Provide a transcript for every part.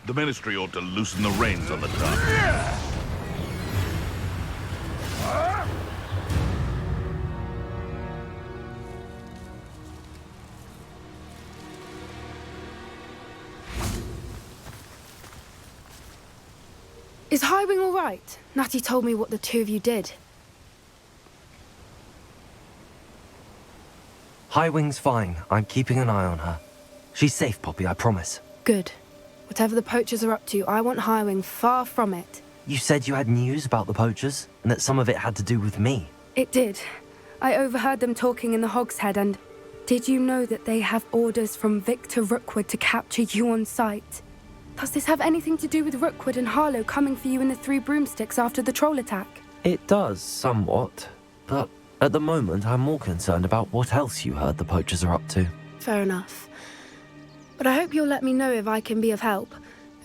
The Ministry ought to loosen the reins on the town. Is Highwing all right? Natty told me what the two of you did. Highwing's fine. I'm keeping an eye on her. She's safe, Poppy, I promise. Good. Whatever the poachers are up to, I want Highwing far from it. You said you had news about the poachers, and that some of it had to do with me. It did. I overheard them talking in the Hogshead, and did you know that they have orders from Victor Rookwood to capture you on sight? Does this have anything to do with Rookwood and Harlow coming for you in the Three Broomsticks after the troll attack? It does, somewhat. But at the moment, I'm more concerned about what else you heard the poachers are up to. Fair enough. But I hope you'll let me know if I can be of help,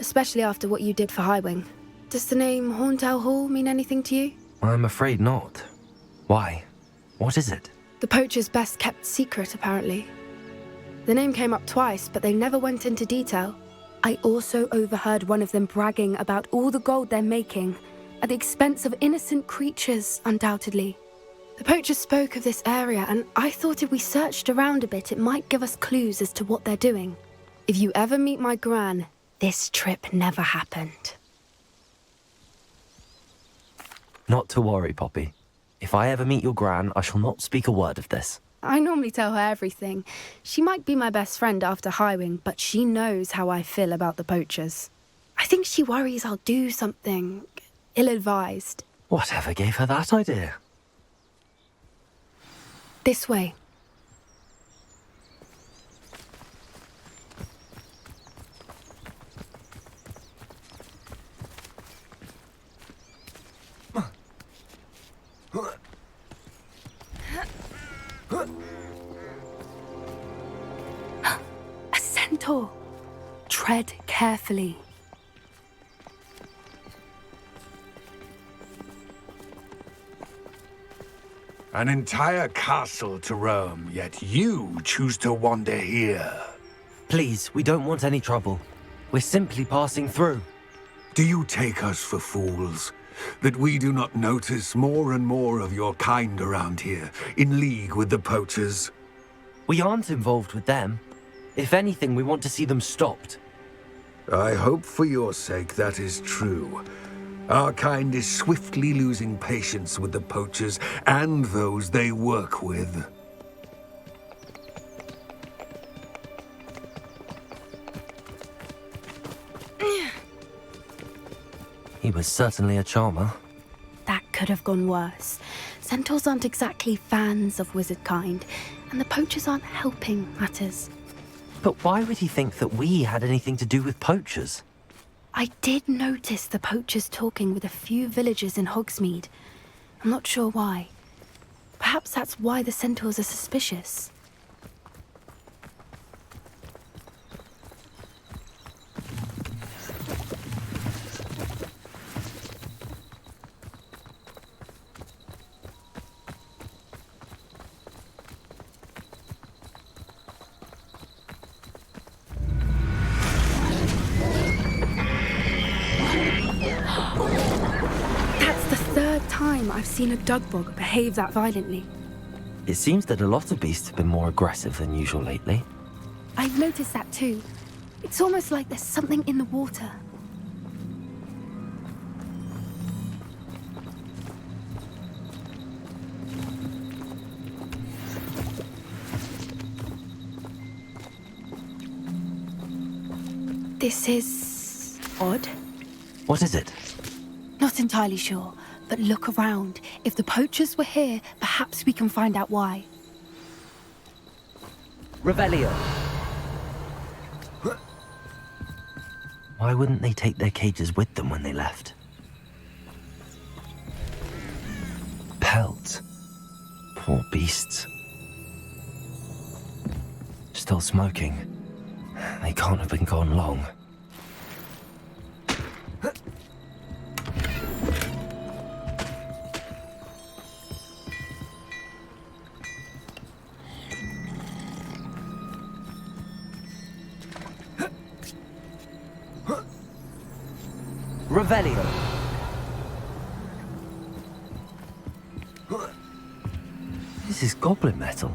especially after what you did for Highwing. Does the name Horntail Hall mean anything to you? I'm afraid not. Why? What is it? The poachers' best-kept secret, apparently. The name came up twice, but they never went into detail. I also overheard one of them bragging about all the gold they're making, at the expense of innocent creatures, undoubtedly. The poachers spoke of this area, and I thought if we searched around a bit, it might give us clues as to what they're doing. If you ever meet my gran, this trip never happened. Not to worry, Poppy. If I ever meet your gran, I shall not speak a word of this. I normally tell her everything. She might be my best friend after Highwing, but she knows how I feel about the poachers. I think she worries I'll do something ill-advised. Whatever gave her that idea? This way. A centaur. Tread carefully. An entire castle to roam, yet you choose to wander here. Please, we don't want any trouble. We're simply passing through. Do you take us for fools? That we do not notice more and more of your kind around here, in league with the poachers? We aren't involved with them. If anything, we want to see them stopped. I hope for your sake that is true. Our kind is swiftly losing patience with the poachers and those they work with. He was certainly a charmer. That could have gone worse. Centaurs aren't exactly fans of wizard kind, and the poachers aren't helping matters. But why would he think that we had anything to do with poachers? I did notice the poachers talking with a few villagers in Hogsmeade. I'm not sure why. Perhaps that's why the centaurs are suspicious. I've seen a dugbog behave that violently. It seems that a lot of beasts have been more aggressive than usual lately. I've noticed that too. It's almost like there's something in the water. This is odd. What is it? Not entirely sure. But look around. If the poachers were here, perhaps we can find out why. Revelio. Why wouldn't they take their cages with them when they left? Pelt. Poor beasts. Still smoking. They can't have been gone long. Revelio. This is goblin metal.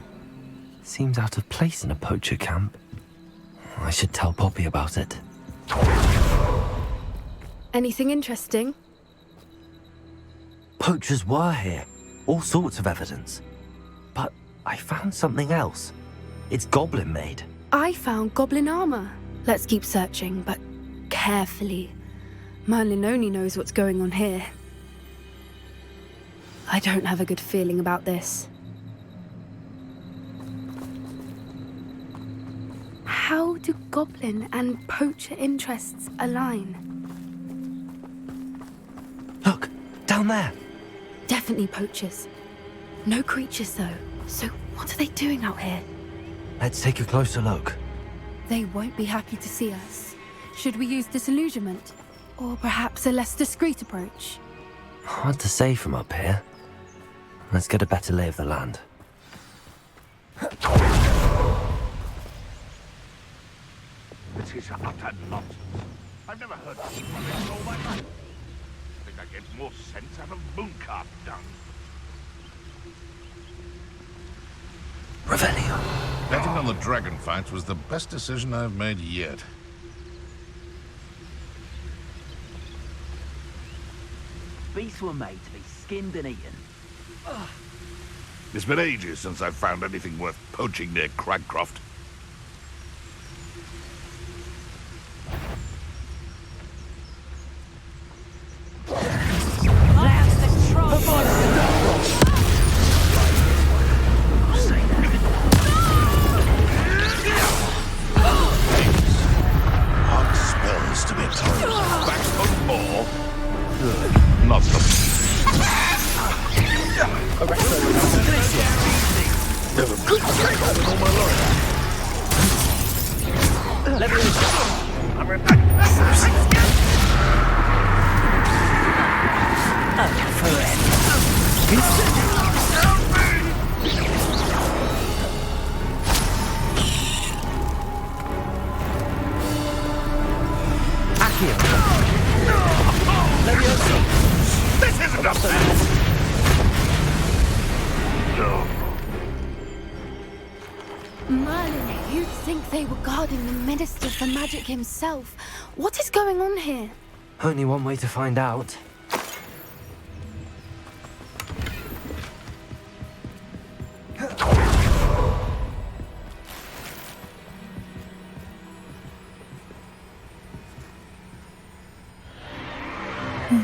Seems out of place in a poacher camp. I should tell Poppy about it. Anything interesting? Poachers were here. All sorts of evidence. But I found something else. It's goblin made. I found goblin armor. Let's keep searching, but carefully. Merlin only knows what's going on here. I don't have a good feeling about this. How do goblin and poacher interests align? Look, down there. Definitely poachers. No creatures, though. So what are they doing out here? Let's take a closer look. They won't be happy to see us. Should we use disillusionment? Or perhaps a less discreet approach? Hard to say from up here. Let's get a better lay of the land. This is utter nonsense. I've never heard of this in all my life. I think I get more sense out of mooncalf dung. Revelio. Betting on the dragon fights was the best decision I've made yet. Beasts were made to be skinned and eaten. It's been ages since I've found anything worth poaching near Cragcroft. Hot spells to be told. Back home more. Not the... This isn't a battle! Merlin, you'd think they were guarding the Minister for Magic himself. What is going on here? Only one way to find out.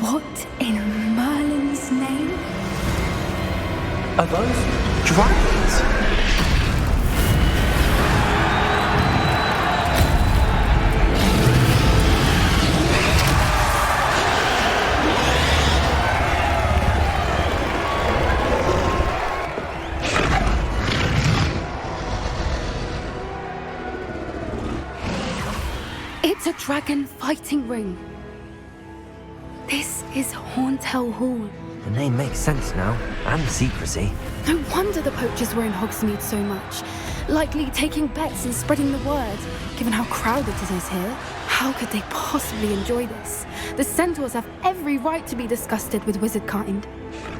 What in Merlin's name? Are those dragons? It's a dragon fighting ring. This is Hauntel Hall. The name makes sense now, and secrecy. No wonder the poachers were in Hogsmeade so much. Likely taking bets and spreading the word, given how crowded it is here. How could they possibly enjoy this? The centaurs have every right to be disgusted with wizard kind.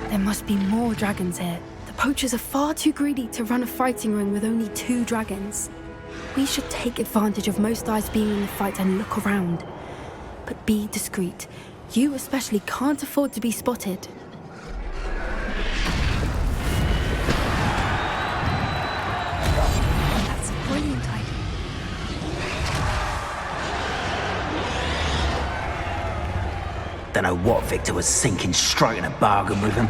There must be more dragons here. The poachers are far too greedy to run a fighting ring with only 2 dragons. We should take advantage of most eyes being in the fight and look around. But be discreet. You especially can't afford to be spotted. That's a brilliant idea. Don't know what Victor was thinking, striking a bargain with him.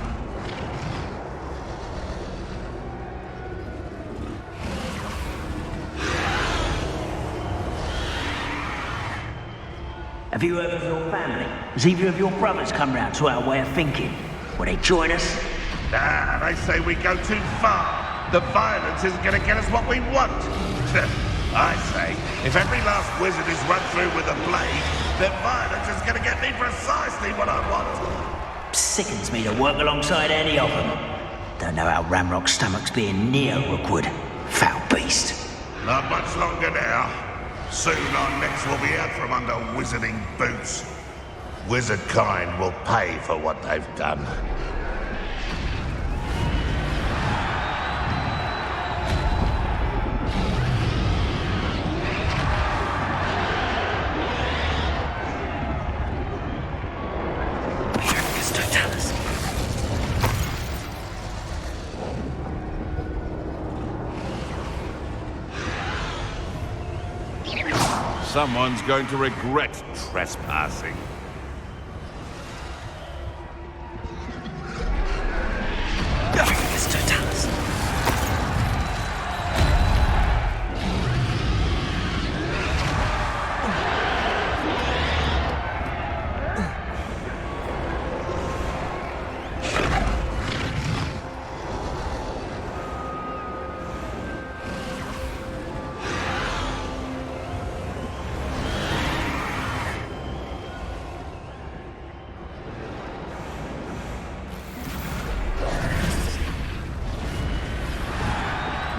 Have you heard of your family? Has either of your brothers come round to our way of thinking? Will they join us? Nah, they say we go too far. The violence isn't going to get us what we want. I say, if every last wizard is run through with a blade, then violence is going to get me precisely what I want. Sickens me to work alongside any of them. Don't know how Ramrock's stomach's being near Rookwood. Foul beast. Not much longer now. Soon our necks will be out from under wizarding boots. Wizard kind will pay for what they've done. Someone's going to regret trespassing.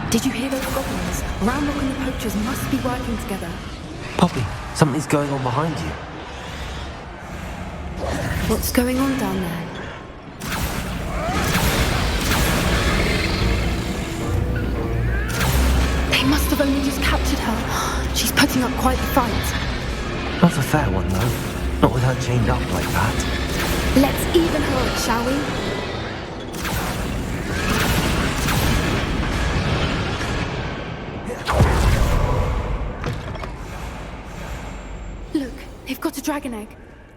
Did you hear those goblins? Ramrock and the poachers must be working together. Poppy, something's going on behind you. What's going on down there? They must have only just captured her. She's putting up quite the fight. Not a fair one, though. Not with her chained up like that. Let's even her up, shall we? Look, they've got a dragon egg.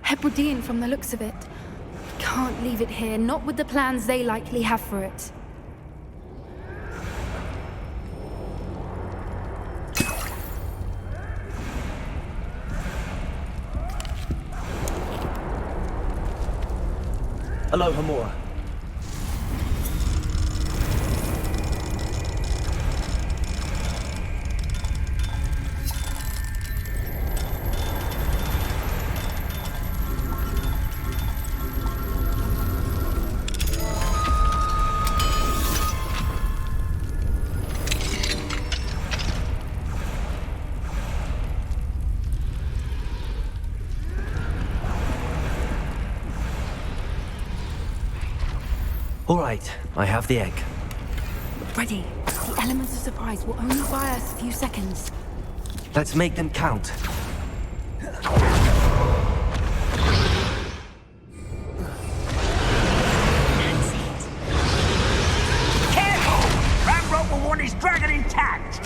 Hebridean from the looks of it. We can't leave it here, not with the plans they likely have for it. Hello, Hamura. All right, I have the egg. Ready. The elements of surprise will only buy us a few seconds. Let's make them count. Careful! Ramrock will want his dragon intact!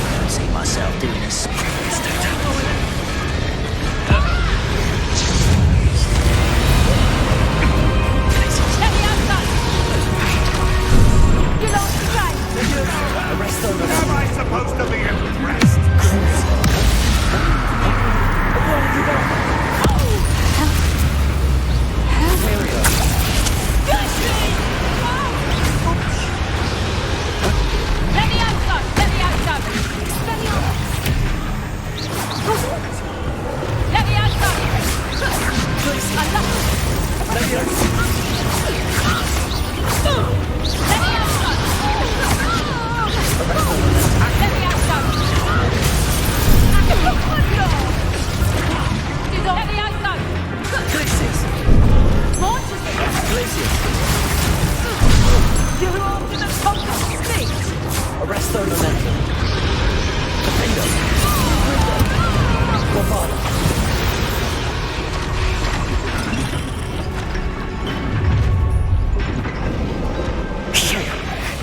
I see myself doing a spin. Am I supposed to be impressed?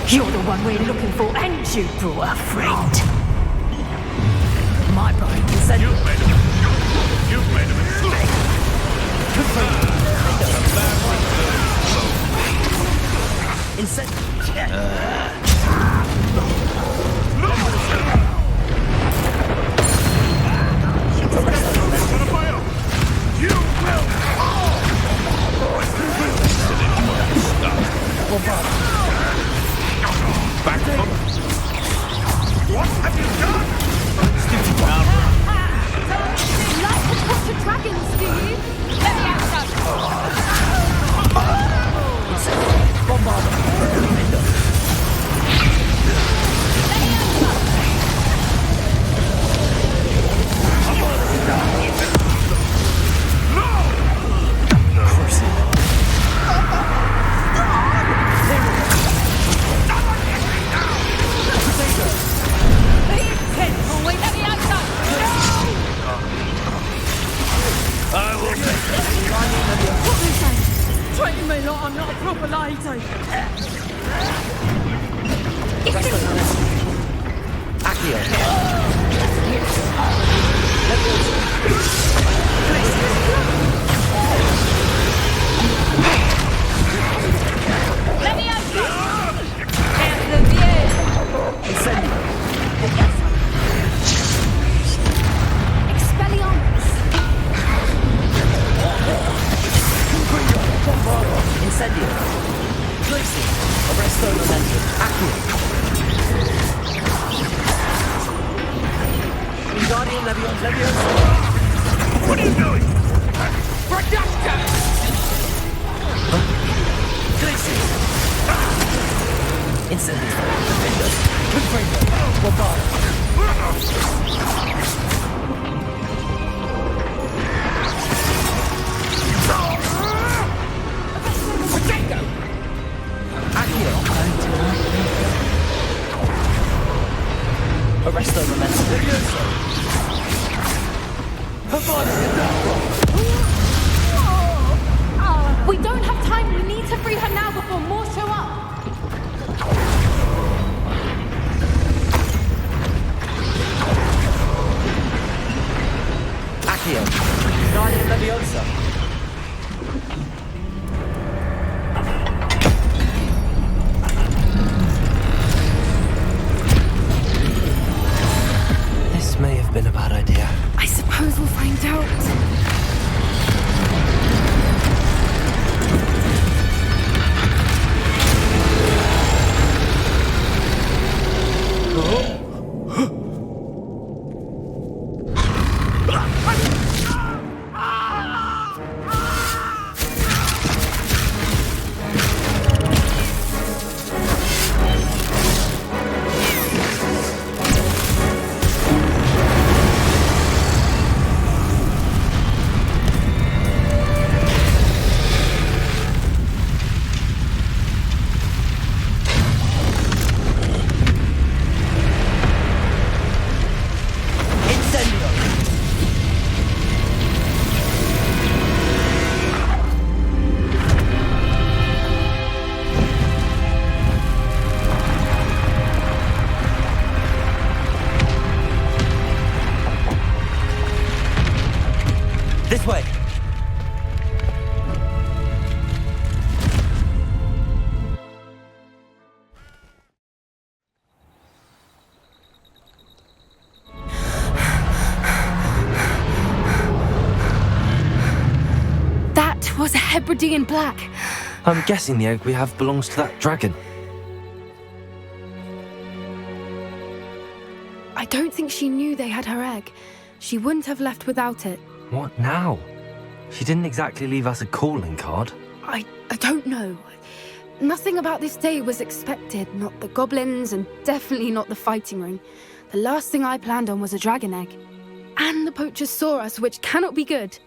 You're the one we're looking for, and you brought a friend. My brain said You've made a mistake. What have you done? I'm not a proper lady. Let me out! And the view! Expelliarmus! Incendio. Glacier. Arresto momentum. Accio. Guardian Leviosa. What are you doing? Production! Glacier. Incendio. Confringo. Bombard. Arresto momentum. We don't have time. We need to free her now before more show up. Accio. Guardian Leviosa. This may have been a bad idea. I suppose we'll find out. This way. That was a Hebridean black. I'm guessing the egg we have belongs to that dragon. I don't think she knew they had her egg. She wouldn't have left without it. What now? She didn't exactly leave us a calling card. I don't know. Nothing about this day was expected. Not the goblins, and definitely not the fighting ring. The last thing I planned on was a dragon egg. And the poachers saw us, which cannot be good.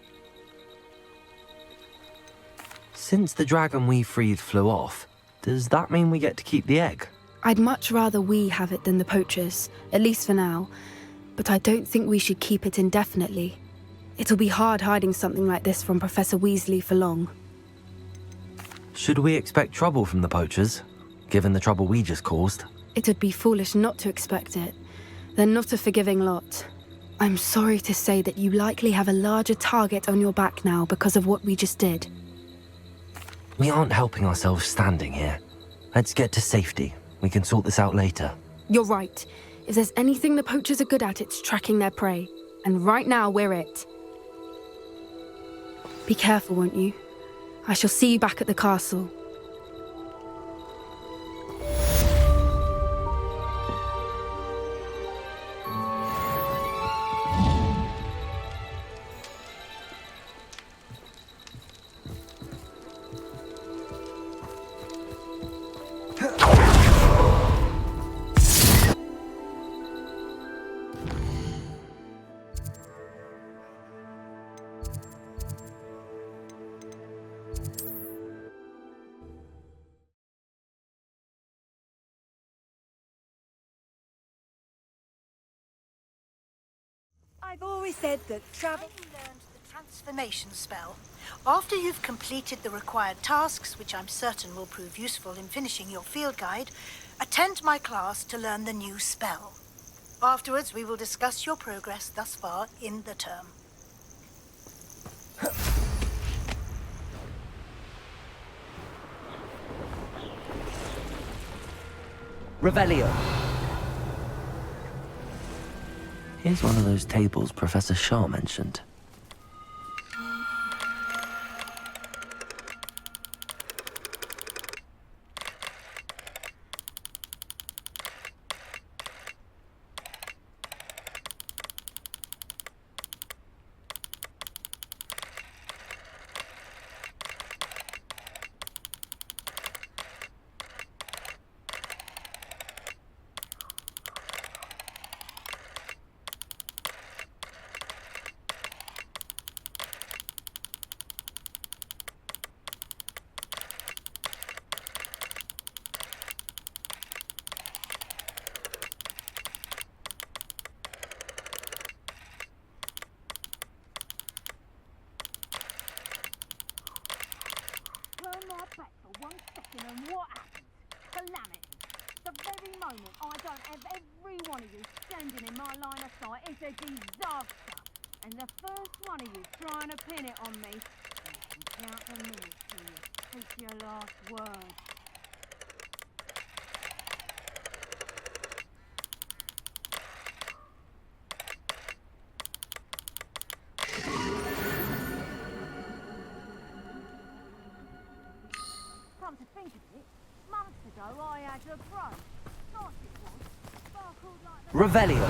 Since the dragon we freed flew off, does that mean we get to keep the egg? I'd much rather we have it than the poachers, at least for now. But I don't think we should keep it indefinitely. It'll be hard hiding something like this from Professor Weasley for long. Should we expect trouble from the poachers, given the trouble we just caused? It would be foolish not to expect it. They're not a forgiving lot. I'm sorry to say that you likely have a larger target on your back now because of what we just did. We aren't helping ourselves standing here. Let's get to safety. We can sort this out later. You're right. If there's anything the poachers are good at, it's tracking their prey. And right now, we're it. Be careful, won't you? I shall see you back at the castle. I've always said that travel... learned the transformation spell. After you've completed the required tasks, which I'm certain will prove useful in finishing your field guide, attend my class to learn the new spell. Afterwards, we will discuss your progress thus far in the term. Revelio. Here's one of those tables Professor Shaw mentioned. And what happens? Calamity. The very moment I don't have every one of you standing in my line of sight is a disaster. And the first one of you trying to pin it on me, you can count the minutes till you speak your last word. Come to think of it, months ago I had a pro. Nice it was. Sparkled like the... Revelio.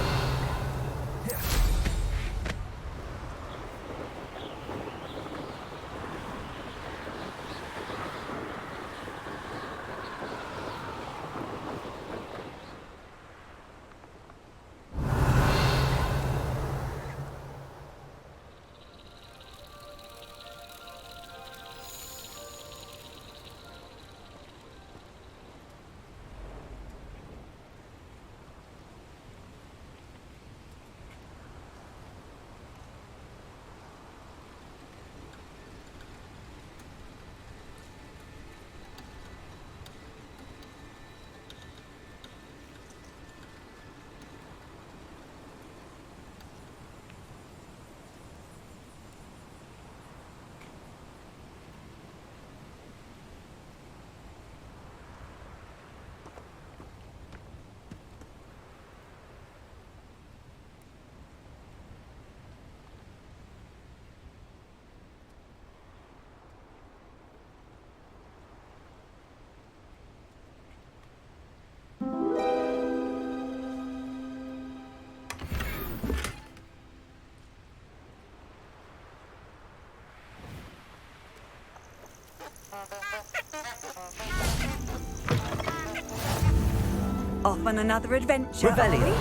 Off on another adventure. Revelio.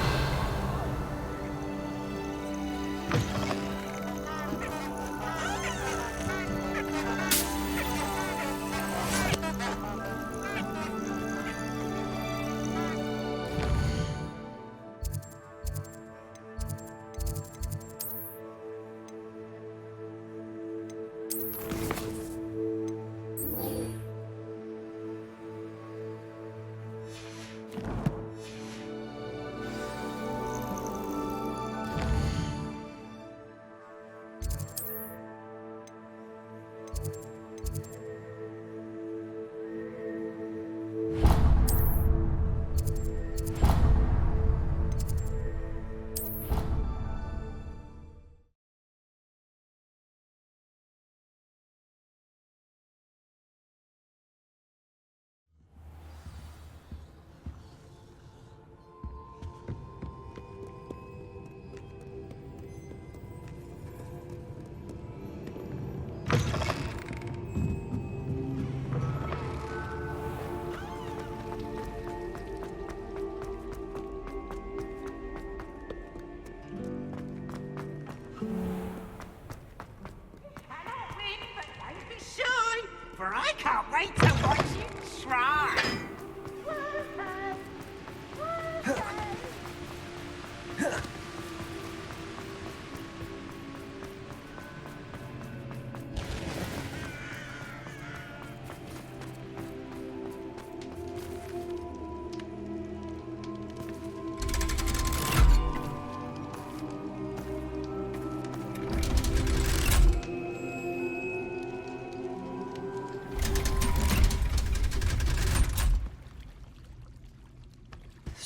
For I can't wait to watch you try.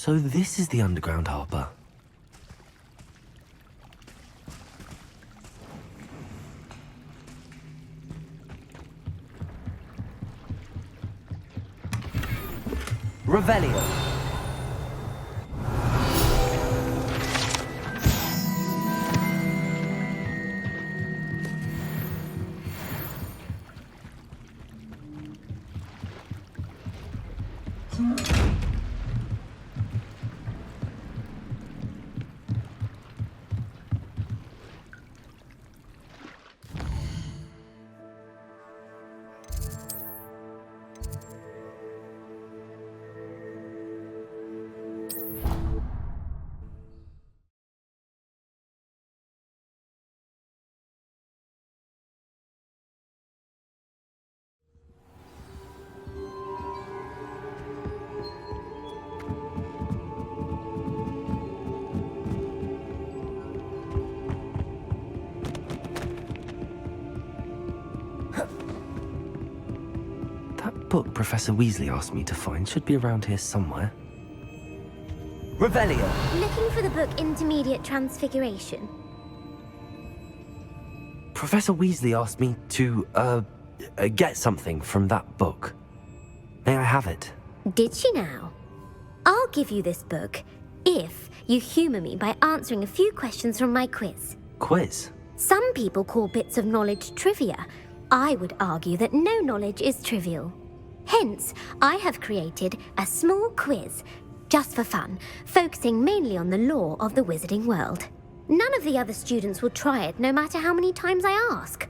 So this is the underground harbour. Revelio. That book Professor Weasley asked me to find should be around here somewhere. Revelio. Looking for the book Intermediate Transfiguration. Professor Weasley asked me to, get something from that book. May I have it? Did she now? I'll give you this book if you humour me by answering a few questions from my quiz. Quiz? Some people call bits of knowledge trivia. I would argue that no knowledge is trivial. Hence, I have created a small quiz, just for fun, focusing mainly on the lore of the wizarding world. None of the other students will try it, no matter how many times I ask.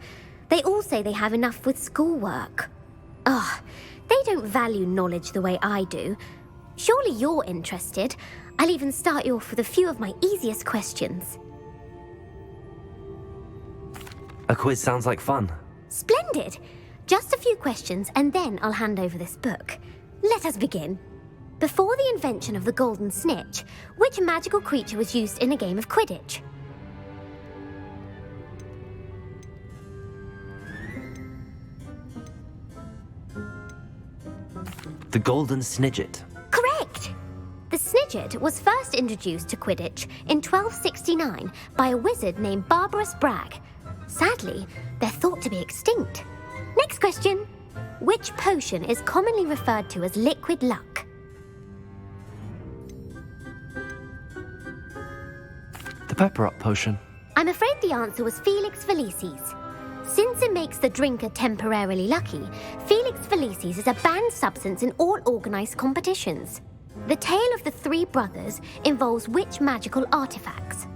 They all say they have enough with schoolwork. Ugh, they don't value knowledge the way I do. Surely you're interested. I'll even start you off with a few of my easiest questions. A quiz sounds like fun. Splendid! Just a few questions and then I'll hand over this book. Let us begin. Before the invention of the golden snitch, which magical creature was used in a game of Quidditch? The golden snidget. Correct! The snidget was first introduced to Quidditch in 1269 by a wizard named Barbarous Bragg. Sadly, they're thought to be extinct. Next question. Which potion is commonly referred to as liquid luck? The pepper up potion. I'm afraid the answer was Felix Felicis. Since it makes the drinker temporarily lucky, Felix Felicis is a banned substance in all organised competitions. The tale of the three brothers involves which magical artifacts?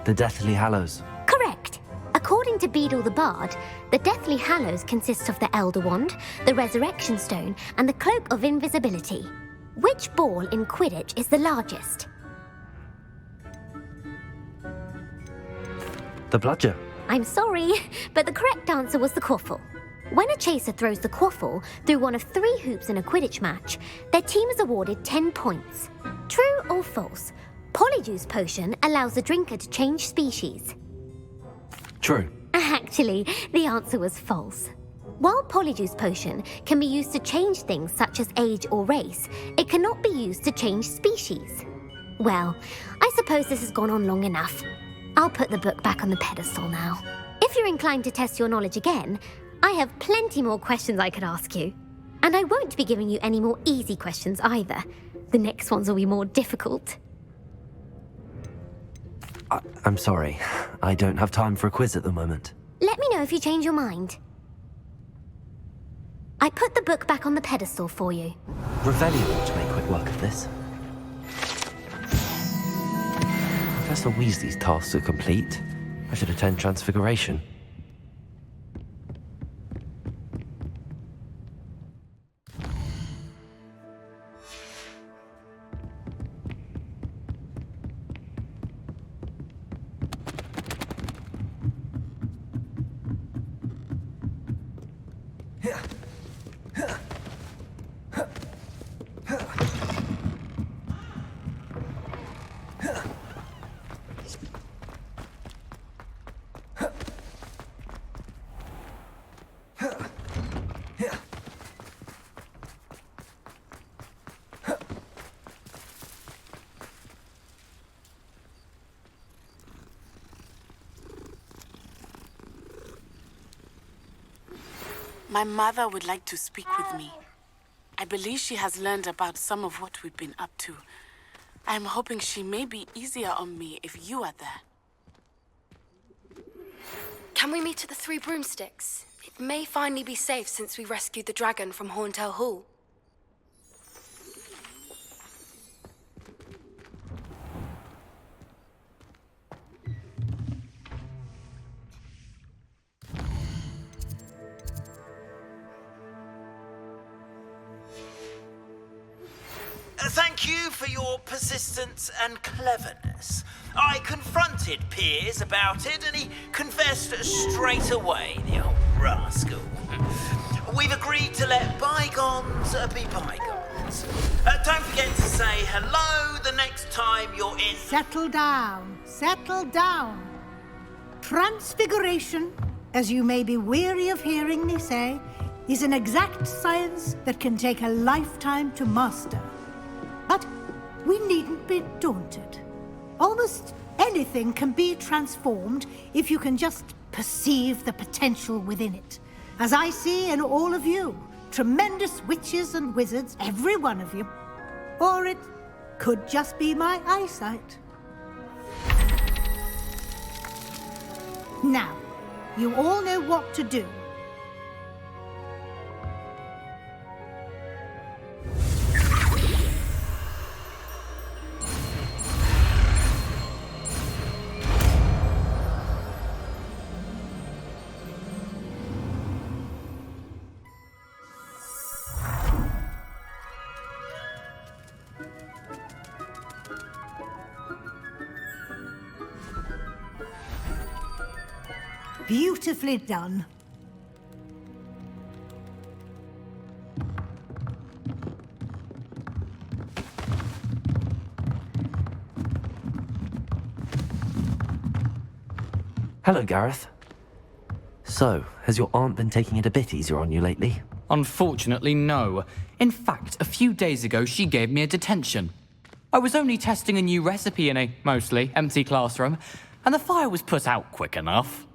The Deathly Hallows. Correct. According to Beedle the Bard, the Deathly Hallows consists of the Elder Wand, the Resurrection Stone, and the Cloak of Invisibility. Which ball in Quidditch is the largest? The bludger. I'm sorry, but the correct answer was the quaffle. When a chaser throws the quaffle through one of 3 hoops in a Quidditch match, their team is awarded 10 points. True or false? Polyjuice Potion allows the drinker to change species. True. Actually, the answer was false. While Polyjuice Potion can be used to change things such as age or race, it cannot be used to change species. Well, I suppose this has gone on long enough. I'll put the book back on the pedestal now. If you're inclined to test your knowledge again, I have plenty more questions I could ask you. And I won't be giving you any more easy questions either. The next ones will be more difficult. I'm sorry. I don't have time for a quiz at the moment. Let me know if you change your mind. I put the book back on the pedestal for you. Revelio ought to make quick work of this. Professor Weasley's tasks are complete. I should attend Transfiguration. My mother would like to speak with me. I believe she has learned about some of what we've been up to. I'm hoping she may be easier on me if you are there. Can we meet at the Three Broomsticks? It may finally be safe since we rescued the dragon from Horntail Hall. Thank you for your persistence and cleverness. I confronted Piers about it, and he confessed straight away, the old rascal. We've agreed to let bygones be bygones. Don't forget to say hello the next time you're in... Settle down. Settle down. Transfiguration, as you may be weary of hearing me say, is an exact science that can take a lifetime to master. But we needn't be daunted. Almost anything can be transformed if you can just perceive the potential within it. As I see in all of you, tremendous witches and wizards, every one of you. Or it could just be my eyesight. Now, you all know what to do. Beautifully done. Hello, Gareth. So, has your aunt been taking it a bit easier on you lately? Unfortunately, no. In fact, a few days ago, she gave me a detention. I was only testing a new recipe in a mostly empty classroom, and the fire was put out quick enough.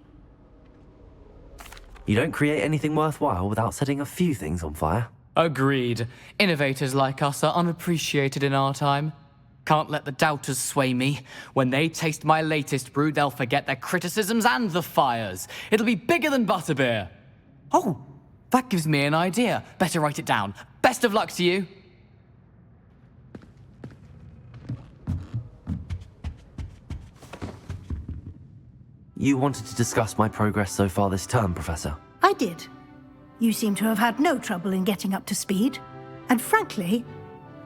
You don't create anything worthwhile without setting a few things on fire. Agreed. Innovators like us are unappreciated in our time. Can't let the doubters sway me. When they taste my latest brew, they'll forget their criticisms and the fires. It'll be bigger than butterbeer. Oh, that gives me an idea. Better write it down. Best of luck to you. You wanted to discuss my progress so far this term, Professor. I did. You seem to have had no trouble in getting up to speed. And frankly,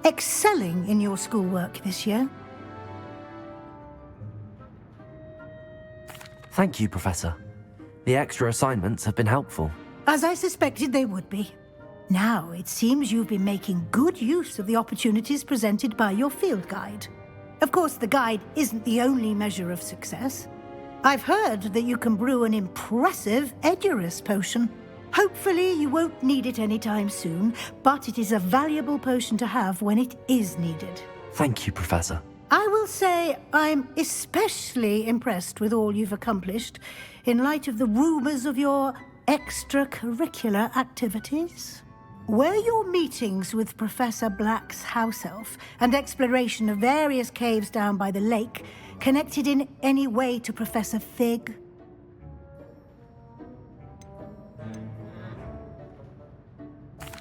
excelling in your schoolwork this year. Thank you, Professor. The extra assignments have been helpful. As I suspected they would be. Now, it seems you've been making good use of the opportunities presented by your field guide. Of course, the guide isn't the only measure of success. I've heard that you can brew an impressive Edurus potion. Hopefully you won't need it anytime soon, but it is a valuable potion to have when it is needed. Thank you, Professor. I will say I'm especially impressed with all you've accomplished in light of the rumors of your extracurricular activities. Were your meetings with Professor Black's house elf and exploration of various caves down by the lake connected in any way to Professor Fig?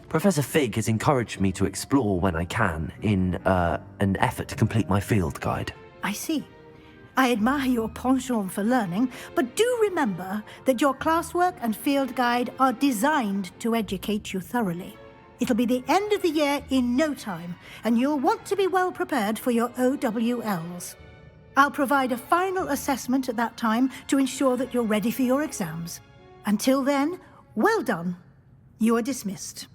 Professor Fig has encouraged me to explore when I can in an effort to complete my field guide. I see. I admire your penchant for learning, but do remember that your classwork and field guide are designed to educate you thoroughly. It'll be the end of the year in no time, and you'll want to be well prepared for your OWLs. I'll provide a final assessment at that time to ensure that you're ready for your exams. Until then, well done. You are dismissed.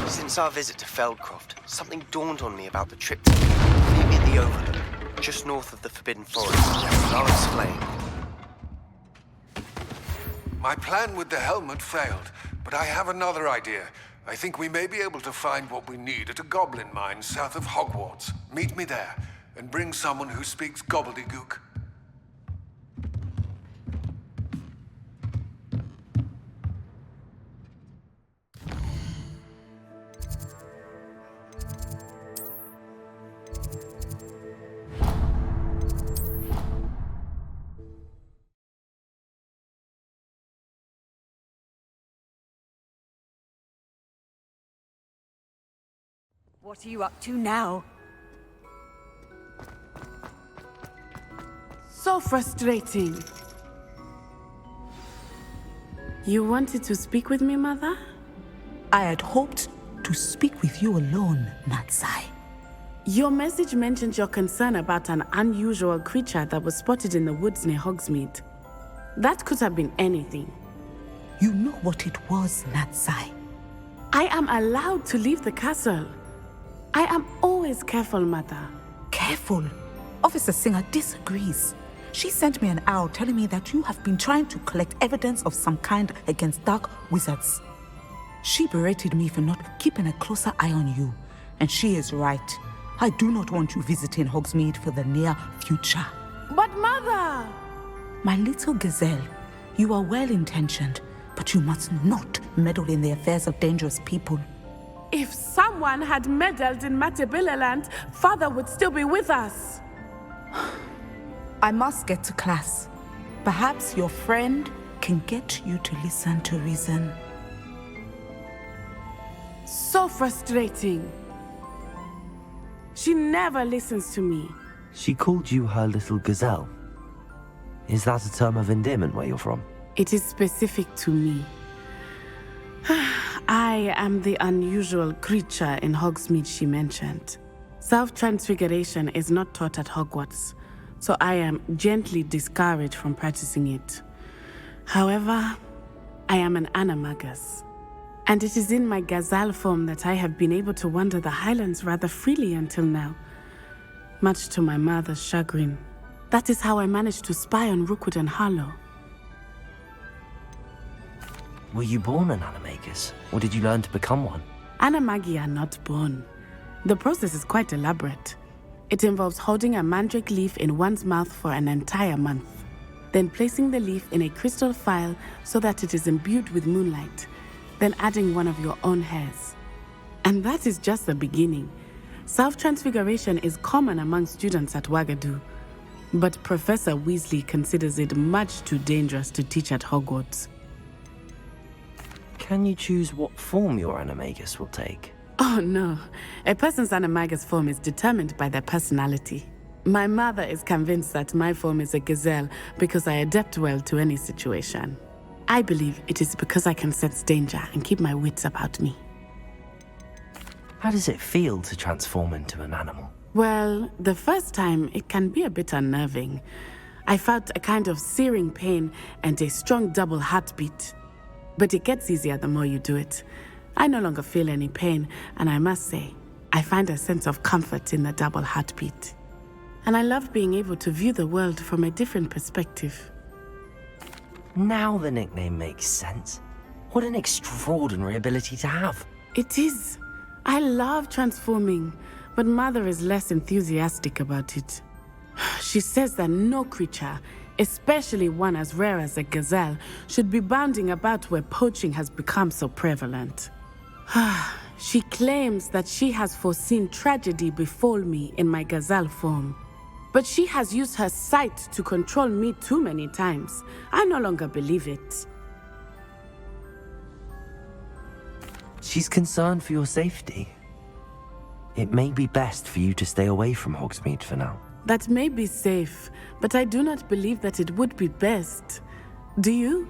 Since our visit to Feldcroft, something dawned on me about the trip to maybe the Overlook. just north of the Forbidden Forest. I'll explain. My plan with the helmet failed, but I have another idea. I think we may be able to find what we need at a goblin mine south of Hogwarts. Meet me there, and bring someone who speaks gobbledygook. What are you up to now? So frustrating. You wanted to speak with me, Mother? I had hoped to speak with you alone, Natsai. Your message mentioned your concern about an unusual creature that was spotted in the woods near Hogsmeade. That could have been anything. You know what it was, Natsai. I am allowed to leave the castle. I am always careful, Mother. Careful? Officer Singer disagrees. She sent me an owl telling me that you have been trying to collect evidence of some kind against dark wizards. She berated me for not keeping a closer eye on you, and she is right. I do not want you visiting Hogsmeade for the near future. But Mother! My little gazelle, you are well-intentioned, but you must not meddle in the affairs of dangerous people. If someone had meddled in Matabeleland, Father would still be with us. I must get to class. Perhaps your friend can get you to listen to reason. So frustrating. She never listens to me. She called you her little gazelle. Is that a term of endearment where you're from? It is specific to me. I am the unusual creature in Hogsmeade she mentioned. Self-transfiguration is not taught at Hogwarts, so I am gently discouraged from practicing it. However, I am an animagus, and it is in my gazelle form that I have been able to wander the Highlands rather freely until now, much to my mother's chagrin. That is how I managed to spy on Rookwood and Harlow. Were you born an animagus, or did you learn to become one? Animagi are not born. The process is quite elaborate. It involves holding a mandrake leaf in one's mouth for an entire month, then placing the leaf in a crystal phial so that it is imbued with moonlight, then adding one of your own hairs. And that is just the beginning. Self-transfiguration is common among students at Wagadu, but Professor Weasley considers it much too dangerous to teach at Hogwarts. Can you choose what form your animagus will take? Oh no, a person's animagus form is determined by their personality. My mother is convinced that my form is a gazelle because I adapt well to any situation. I believe it is because I can sense danger and keep my wits about me. How does it feel to transform into an animal? Well, the first time it can be a bit unnerving. I felt a kind of searing pain and a strong double heartbeat. But it gets easier the more you do it. I no longer feel any pain, and I must say, I find a sense of comfort in the double heartbeat. And I love being able to view the world from a different perspective. Now the nickname makes sense. What an extraordinary ability to have. It is. I love transforming, but Mother is less enthusiastic about it. She says that no creature, especially one as rare as a gazelle, should be bounding about where poaching has become so prevalent. She claims that she has foreseen tragedy befall me in my gazelle form. But she has used her sight to control me too many times. I no longer believe it. She's concerned for your safety. It may be best for you to stay away from Hogsmeade for now. That may be safe, but I do not believe that it would be best. Do you?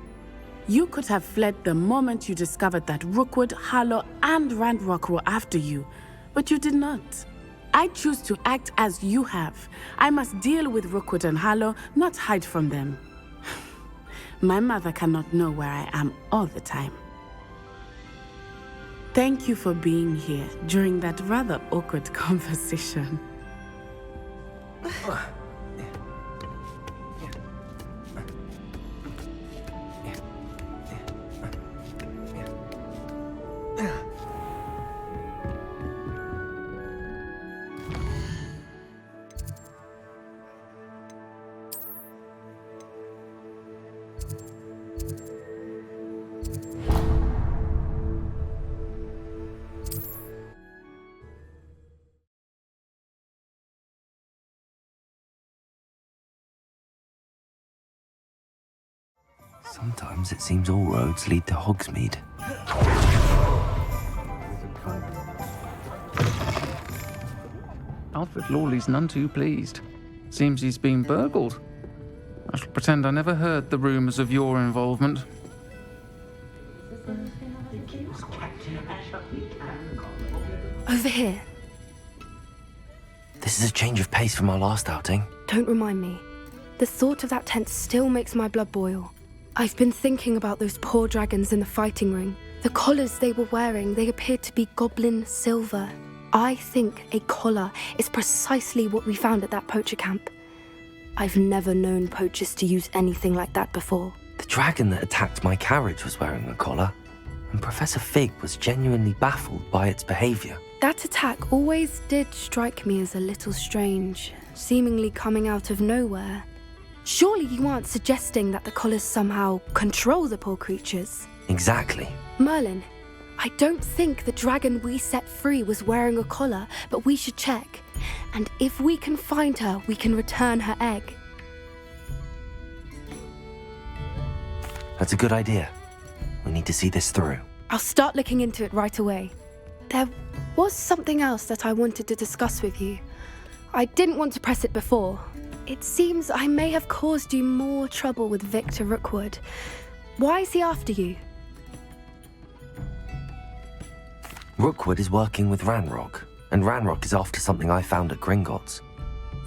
You could have fled the moment you discovered that Rookwood, Harlow, and Ranrock were after you, but you did not. I choose to act as you have. I must deal with Rookwood and Harlow, not hide from them. My mother cannot know where I am all the time. Thank you for being here during that rather awkward conversation. Sometimes it seems all roads lead to Hogsmeade. Alfred Lawley's none too pleased. Seems he's been burgled. I shall pretend I never heard the rumours of your involvement. Over here. This is a change of pace from our last outing. Don't remind me. The thought of that tent still makes my blood boil. I've been thinking about those poor dragons in the fighting ring. The collars they were wearing, they appeared to be goblin silver. I think a collar is precisely what we found at that poacher camp. I've never known poachers to use anything like that before. The dragon that attacked my carriage was wearing a collar, and Professor Fig was genuinely baffled by its behaviour. That attack always did strike me as a little strange, seemingly coming out of nowhere. Surely you aren't suggesting that the collars somehow control the poor creatures? Exactly. Merlin, I don't think the dragon we set free was wearing a collar, but we should check. And if we can find her, we can return her egg. That's a good idea. We need to see this through. I'll start looking into it right away. There was something else that I wanted to discuss with you. I didn't want to press it before. It seems I may have caused you more trouble with Victor Rookwood. Why is he after you? Rookwood is working with Ranrock, and Ranrock is after something I found at Gringotts.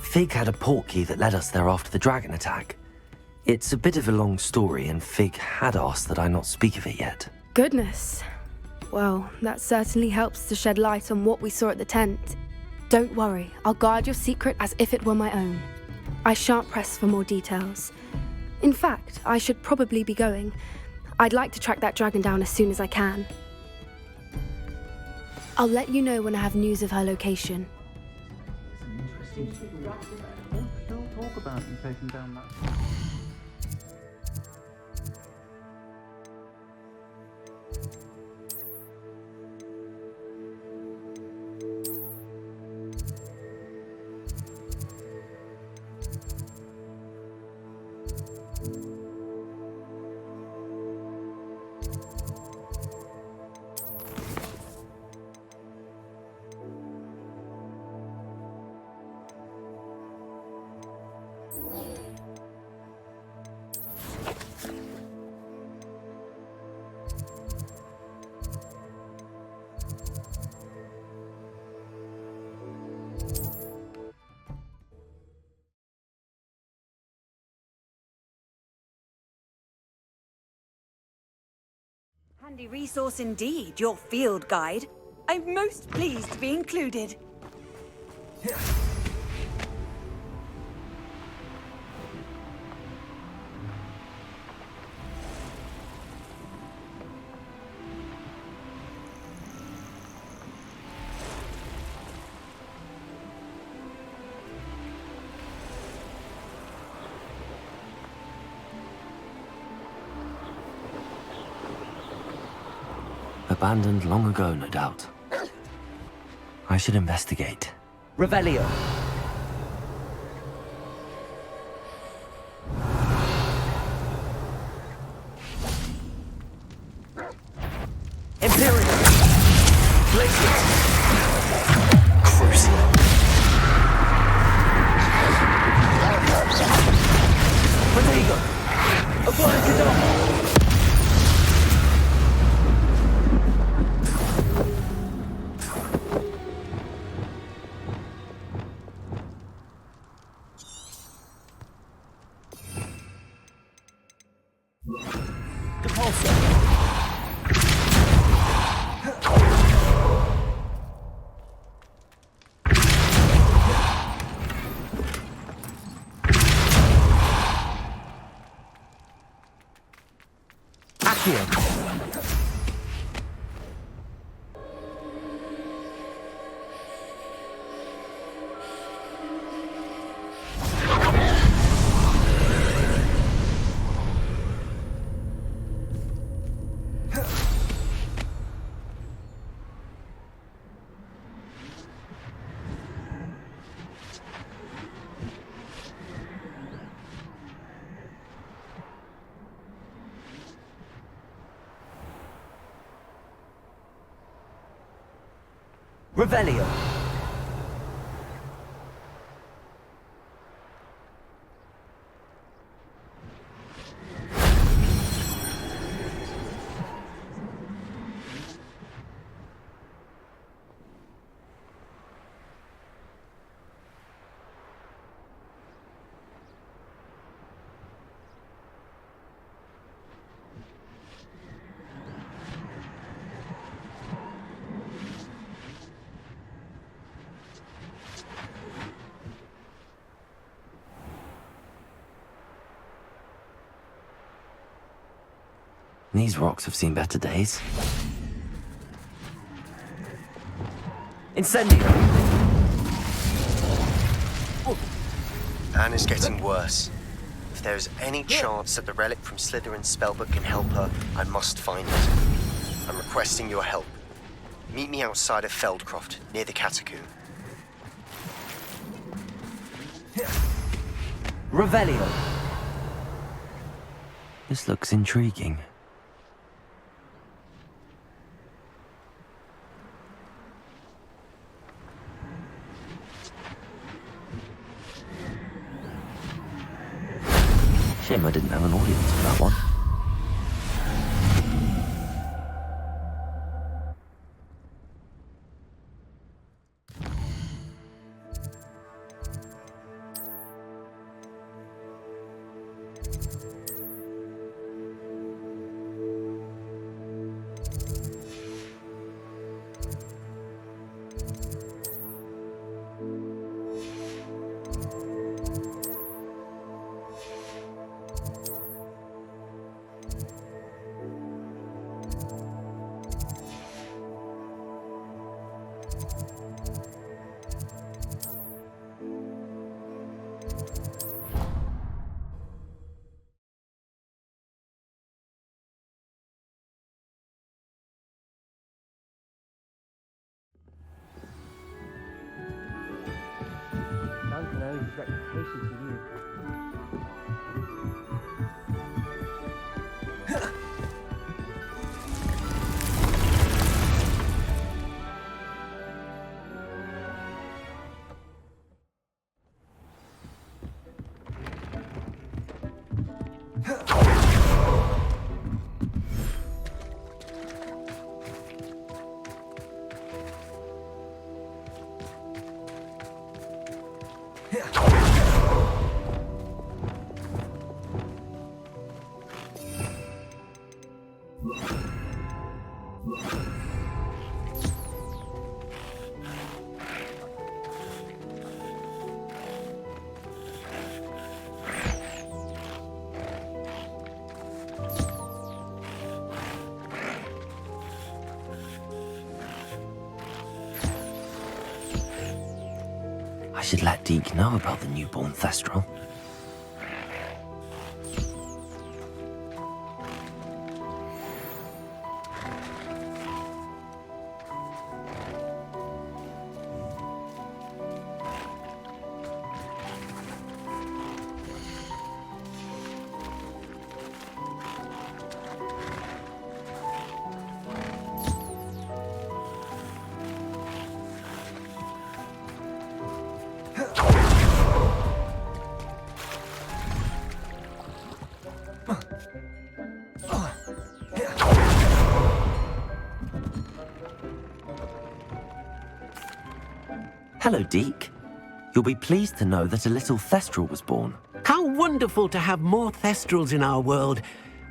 Fig had a portkey that led us there after the dragon attack. It's a bit of a long story, and Fig had asked that I not speak of it yet. Goodness. Well, that certainly helps to shed light on what we saw at the tent. Don't worry, I'll guard your secret as if it were my own. I shan't press for more details. In fact, I should probably be going. I'd like to track that dragon down as soon as I can. I'll let you know when I have news of her location. Don't talk about you taking down that. Handy resource indeed, your field guide. I'm most pleased to be included. Abandoned long ago, no doubt. I should investigate. Revelio. Imperial. Glacier. Crucial. Protego. Apply to dome. Revelio. These rocks have seen better days. Incendio. Anne is getting worse. If there is any chance that the relic from Slytherin's spellbook can help her, I must find it. I'm requesting your help. Meet me outside of Feldcroft, near the Catacomb. Revelio. This looks intriguing. Shame I didn't have an audience for that one. Duncan owes his reputation to you. I should let Deke know about the newborn Thestral. Hello, Deke. You'll be pleased to know that a little Thestral was born. How wonderful to have more Thestrals in our world.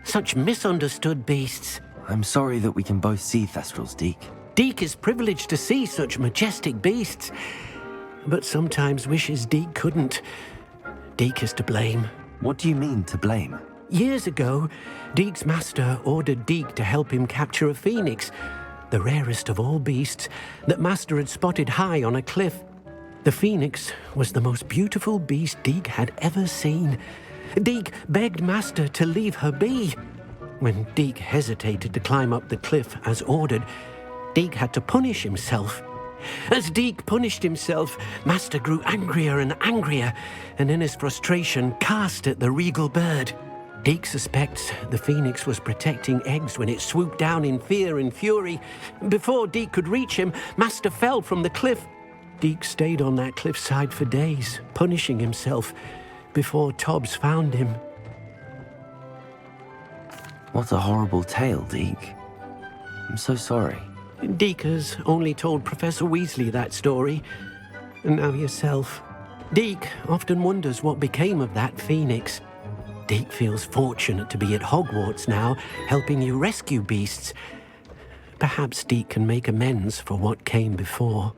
Such misunderstood beasts. I'm sorry that we can both see Thestrals, Deke. Deke is privileged to see such majestic beasts, but sometimes wishes Deke couldn't. Deke is to blame. What do you mean, to blame? Years ago, Deke's master ordered Deke to help him capture a phoenix, the rarest of all beasts, that Master had spotted high on a cliff. The phoenix was the most beautiful beast Deke had ever seen. Deke begged Master to leave her be. When Deke hesitated to climb up the cliff as ordered, Deke had to punish himself. As Deke punished himself, Master grew angrier and angrier, and in his frustration cast at the regal bird. Deke suspects the Phoenix was protecting eggs when it swooped down in fear and fury. Before Deke could reach him, Master fell from the cliff. Deke stayed on that cliffside for days, punishing himself before Tobbs found him. What a horrible tale, Deke. I'm so sorry. Deke has only told Professor Weasley that story, and now yourself. Deke often wonders what became of that Phoenix. Deke feels fortunate to be at Hogwarts now, helping you rescue beasts. Perhaps Deke can make amends for what came before.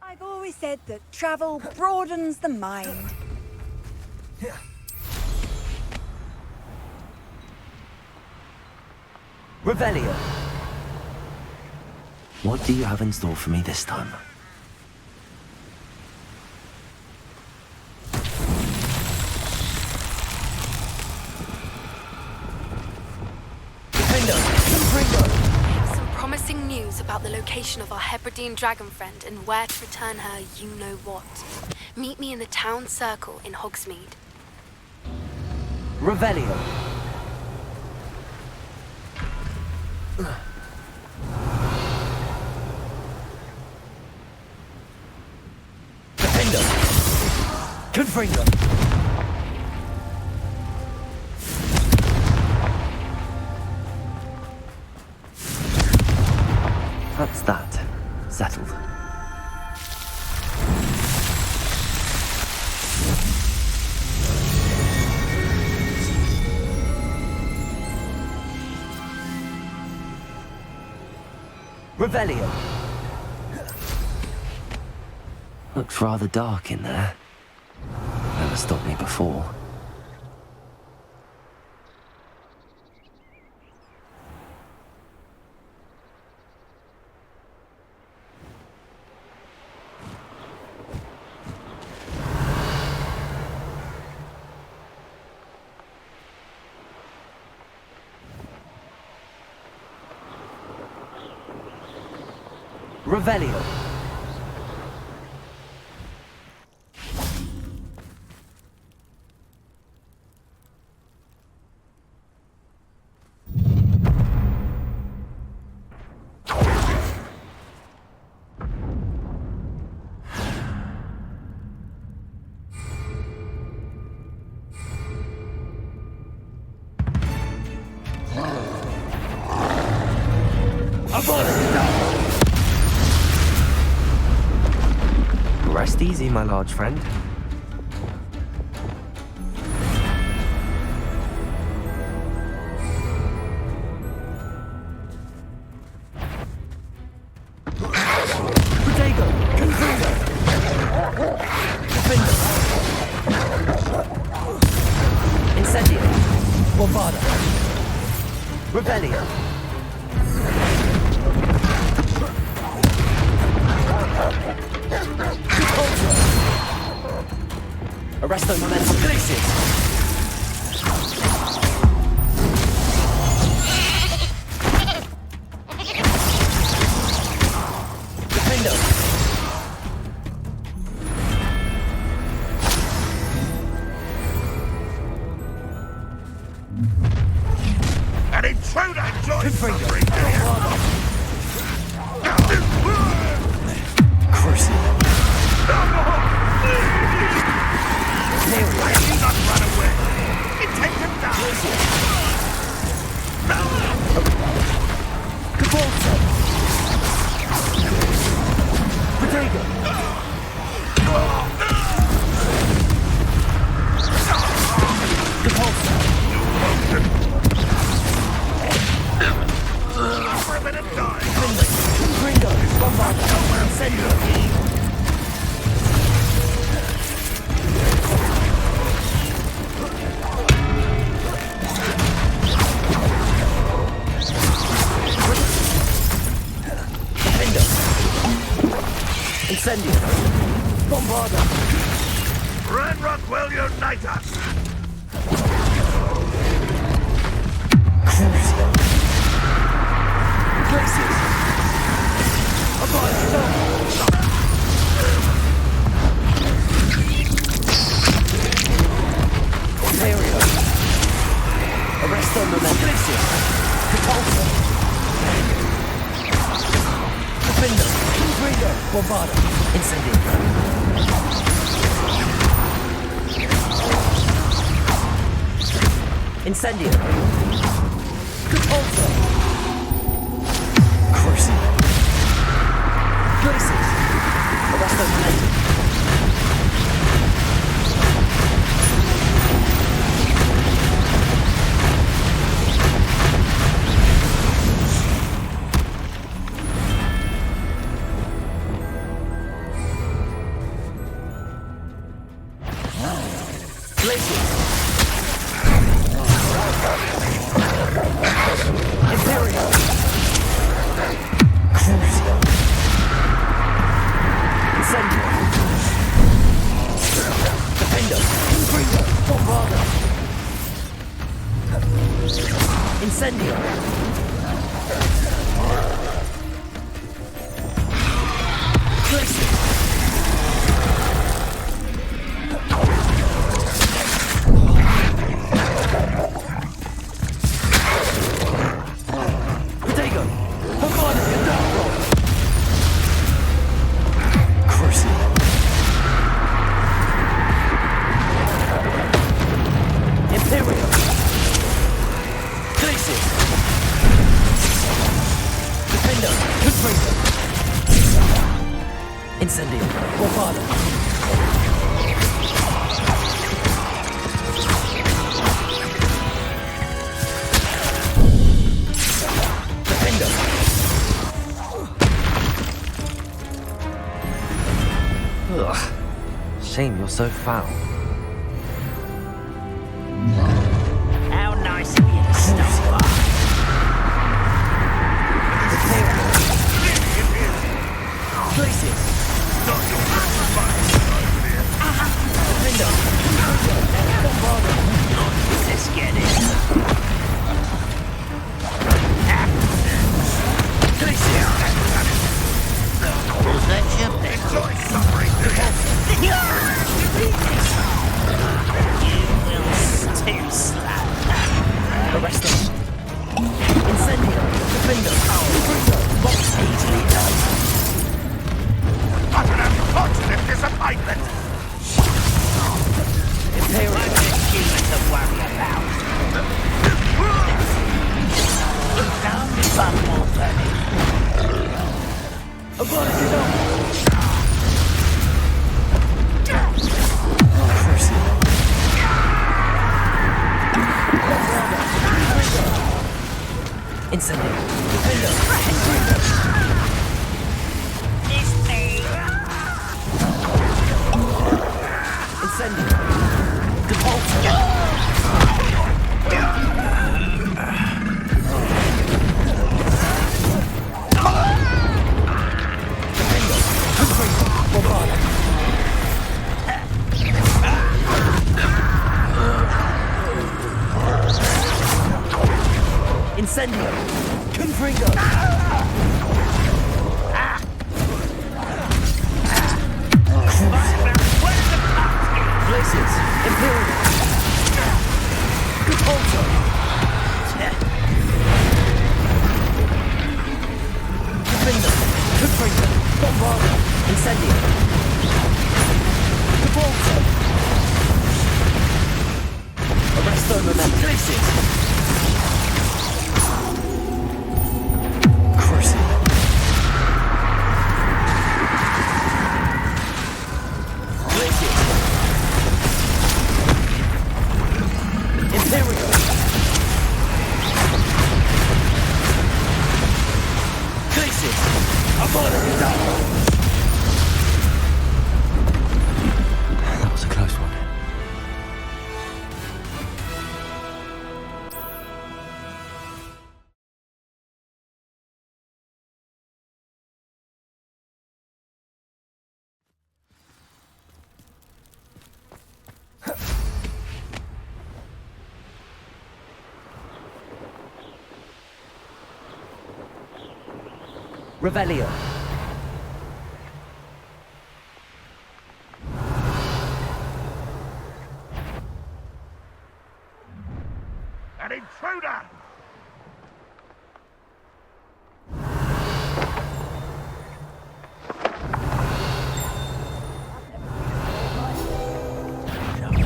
I've always said that travel broadens the mind. Revelio! What do you have in store for me this time? Promising news about the location of our Hebridean dragon friend and where to return her you-know-what. Meet me in the town circle in Hogsmeade. Revelio! Defender! Confringo! That's that. Settled. Revelio! Looks rather dark in there. Never stopped me before. Revelio. Rest easy, my large friend. Diagon, Confringo. Defender. Incendio. Bombada. Revelio. Arresto momentum glaciers! Defendo! An intruder joins the Crucible! Do not run away! It takes him down! Incendio! Bombarda! Ranrock will unite us! Places! Ontario! Arresto momentum! Places! Catapulta! Defender! Intrigo! Bombarda! Incendio! Incendio! Catapulta! Cruising! Places! Arresto momentum! Incendio! Places! Diagon! Hogwarts Legacy! Cruising! Imperial! Places! Defender! Confringo! Incendio! Bombarda! Defender! Ugh. Shame you're so foul. How nice of you to stop by. Places! Not your first fight over here. Defender! Bombarda! Let's get it. Was that your best? Enjoy suffering, do you? You will still slap. Arresto! Incendio! Defender! Confringo! Box easily done! What an unfortunate disappointment! Imperial! I'm just human to worry about. Don't bumble, Penny. Above you know! Incendio! Defender! It's me. Incendio! Catapulta! Defender! Confringo! Bombarda! Incendio! Confringo! Places! Imperial! Catapulta! Defender! Confringo! Bombarda! Incendio! Catapulta! Arresto momentum! Places! Imperial! Places! Above you down! Revelio. An intruder!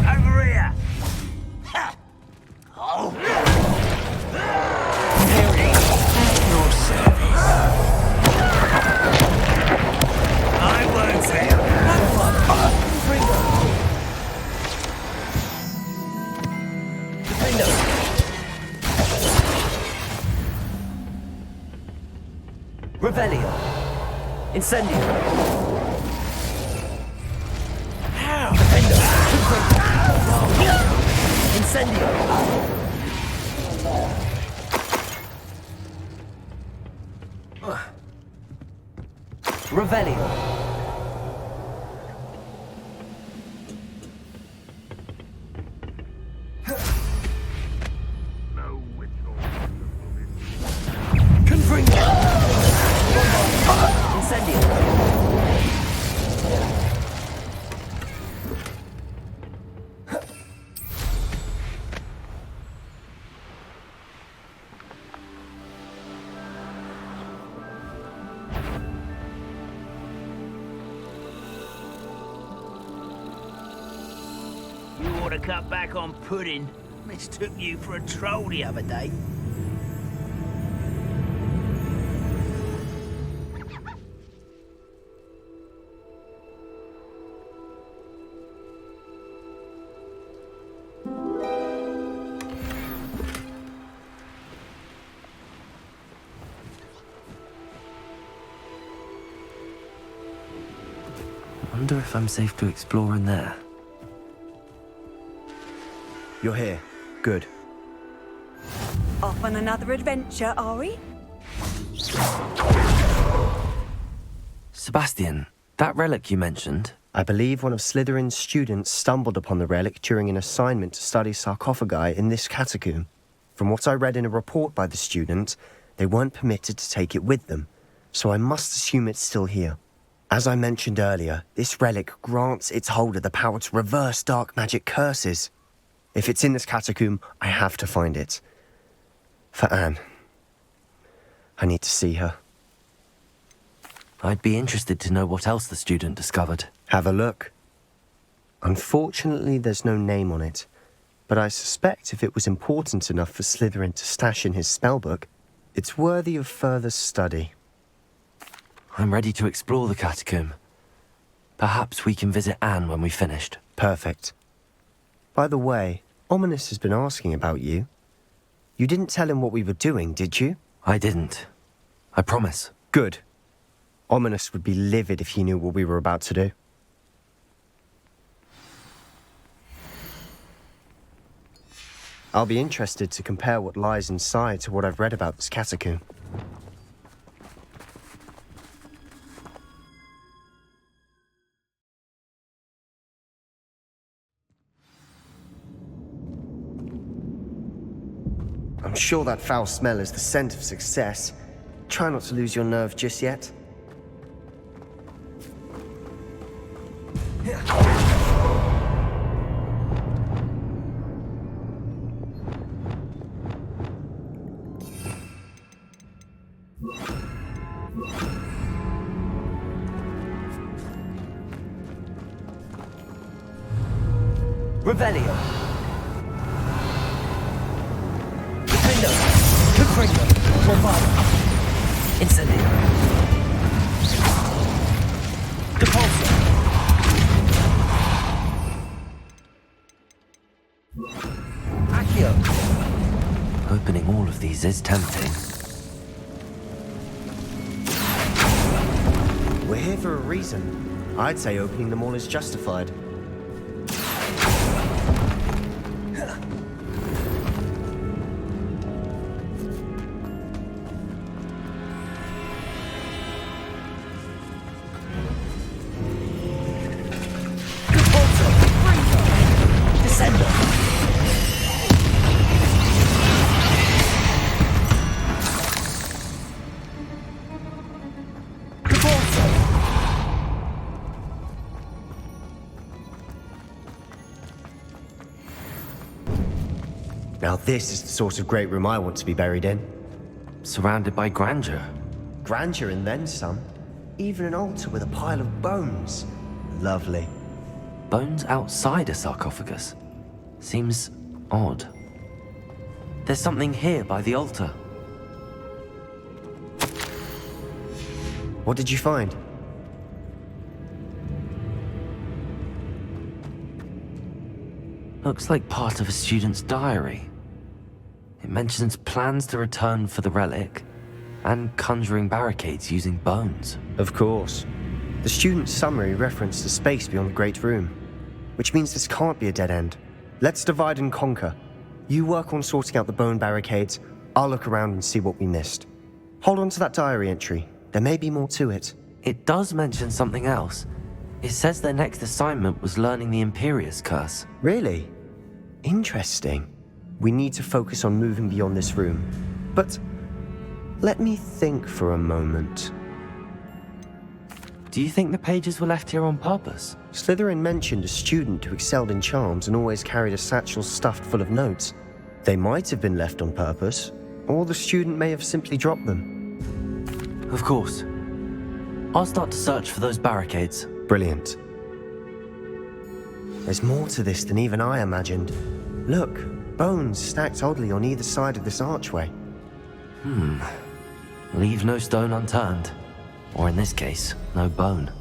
Over here! Ha! Oh! Your service. I won't say Revelio. Incendio. Incendio. Revelio. Confringo. Incendio. You ought to cut back on pudding. Mistook you for a troll the other day. I wonder if I'm safe to explore in there. You're here. Good. Off on another adventure, are we? Sebastian, that relic you mentioned. I believe one of Slytherin's students stumbled upon the relic during an assignment to study sarcophagi in this catacomb. From what I read in a report by the student, they weren't permitted to take it with them, so I must assume it's still here. As I mentioned earlier, this relic grants its holder the power to reverse dark magic curses. If it's in this catacomb, I have to find it. For Anne. I need to see her. I'd be interested to know what else the student discovered. Have a look. Unfortunately, there's no name on it, but I suspect if it was important enough for Slytherin to stash in his spellbook, it's worthy of further study. I'm ready to explore the catacomb. Perhaps we can visit Anne when we've finished. Perfect. By the way, Ominous has been asking about you. You didn't tell him what we were doing, did you? I didn't. I promise. Good. Ominous would be livid if he knew what we were about to do. I'll be interested to compare what lies inside to what I've read about this catacomb. I'm sure that foul smell is the scent of success. Try not to lose your nerve just yet. Revelio. Confringo. Bombard. Incendio. Depulso. Accio. Opening all of these is tempting. We're here for a reason. I'd say opening them all is justified. Now this is the sort of great room I want to be buried in. Surrounded by grandeur. Grandeur and then some. Even an altar with a pile of bones. Lovely. Bones outside a sarcophagus? Seems odd. There's something here by the altar. What did you find? Looks like part of a student's diary. It mentions plans to return for the relic, and conjuring barricades using bones. Of course. The student's summary referenced a space beyond the Great Room, which means this can't be a dead end. Let's divide and conquer. You work on sorting out the bone barricades, I'll look around and see what we missed. Hold on to that diary entry. There may be more to it. It does mention something else. It says their next assignment was learning the Imperious Curse. Really? Interesting. We need to focus on moving beyond this room. But let me think for a moment. Do you think the pages were left here on purpose? Slytherin mentioned a student who excelled in charms and always carried a satchel stuffed full of notes. They might have been left on purpose, or the student may have simply dropped them. Of course. I'll start to search for those barricades. Brilliant. There's more to this than even I imagined. Look, bones stacked oddly on either side of this archway. Leave no stone unturned. Or in this case, no bone.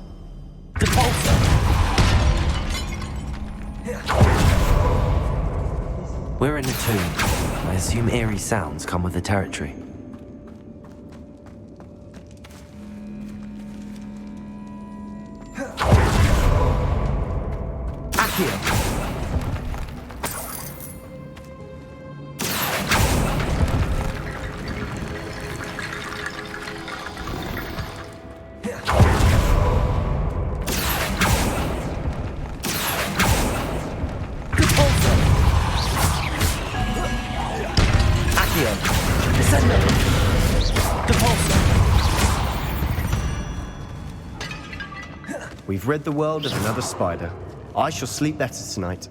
We're in a tomb. I assume eerie sounds come with the territory. Accio! We've rid the world of another spider. I shall sleep better tonight.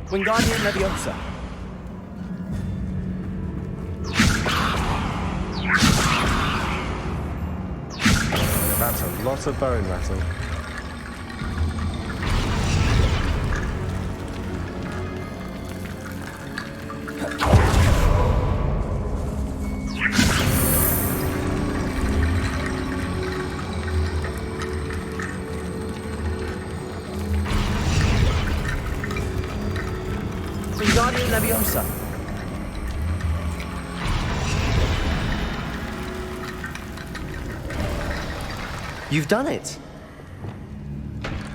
Wingardium Leviosa. That's a lot of bone rattle. Wingardium Leviosa. You've done it!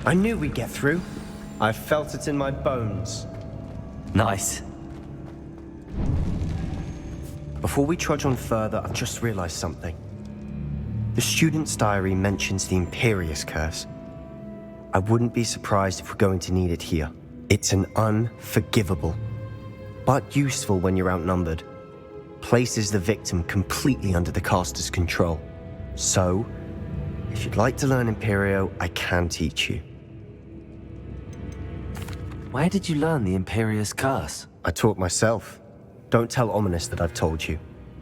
I knew we'd get through. I felt it in my bones. Nice. Before we trudge on further, I've just realized something. The student's diary mentions the Imperious Curse. I wouldn't be surprised if we're going to need it here. It's an unforgivable, but useful when you're outnumbered. Places the victim completely under the caster's control. So, if you'd like to learn Imperio, I can teach you. Where did you learn the Imperious Curse? I taught myself. Don't tell Ominous that I've told you.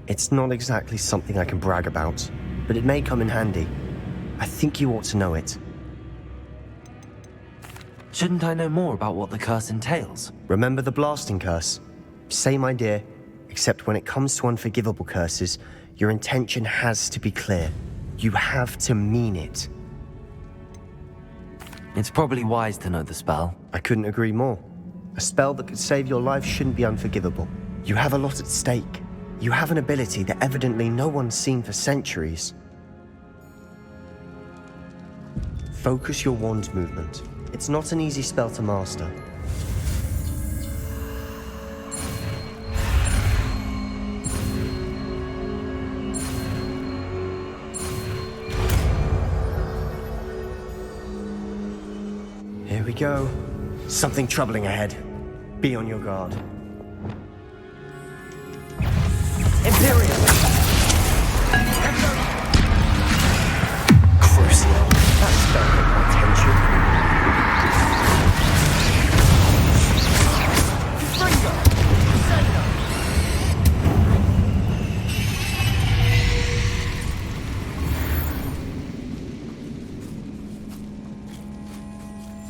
It's not exactly something I can brag about, but it may come in handy. I think you ought to know it. Shouldn't I know more about what the curse entails? Remember the blasting curse? Same idea, except when it comes to unforgivable curses, your intention has to be clear. You have to mean it. It's probably wise to know the spell. I couldn't agree more. A spell that could save your life shouldn't be unforgivable. You have a lot at stake. You have an ability that evidently no one's seen for centuries. Focus your wand movement. It's not an easy spell to master. Here we go. Something troubling ahead. Be on your guard. Imperial! Crucial. That spell got my attention. Fringo! Sender!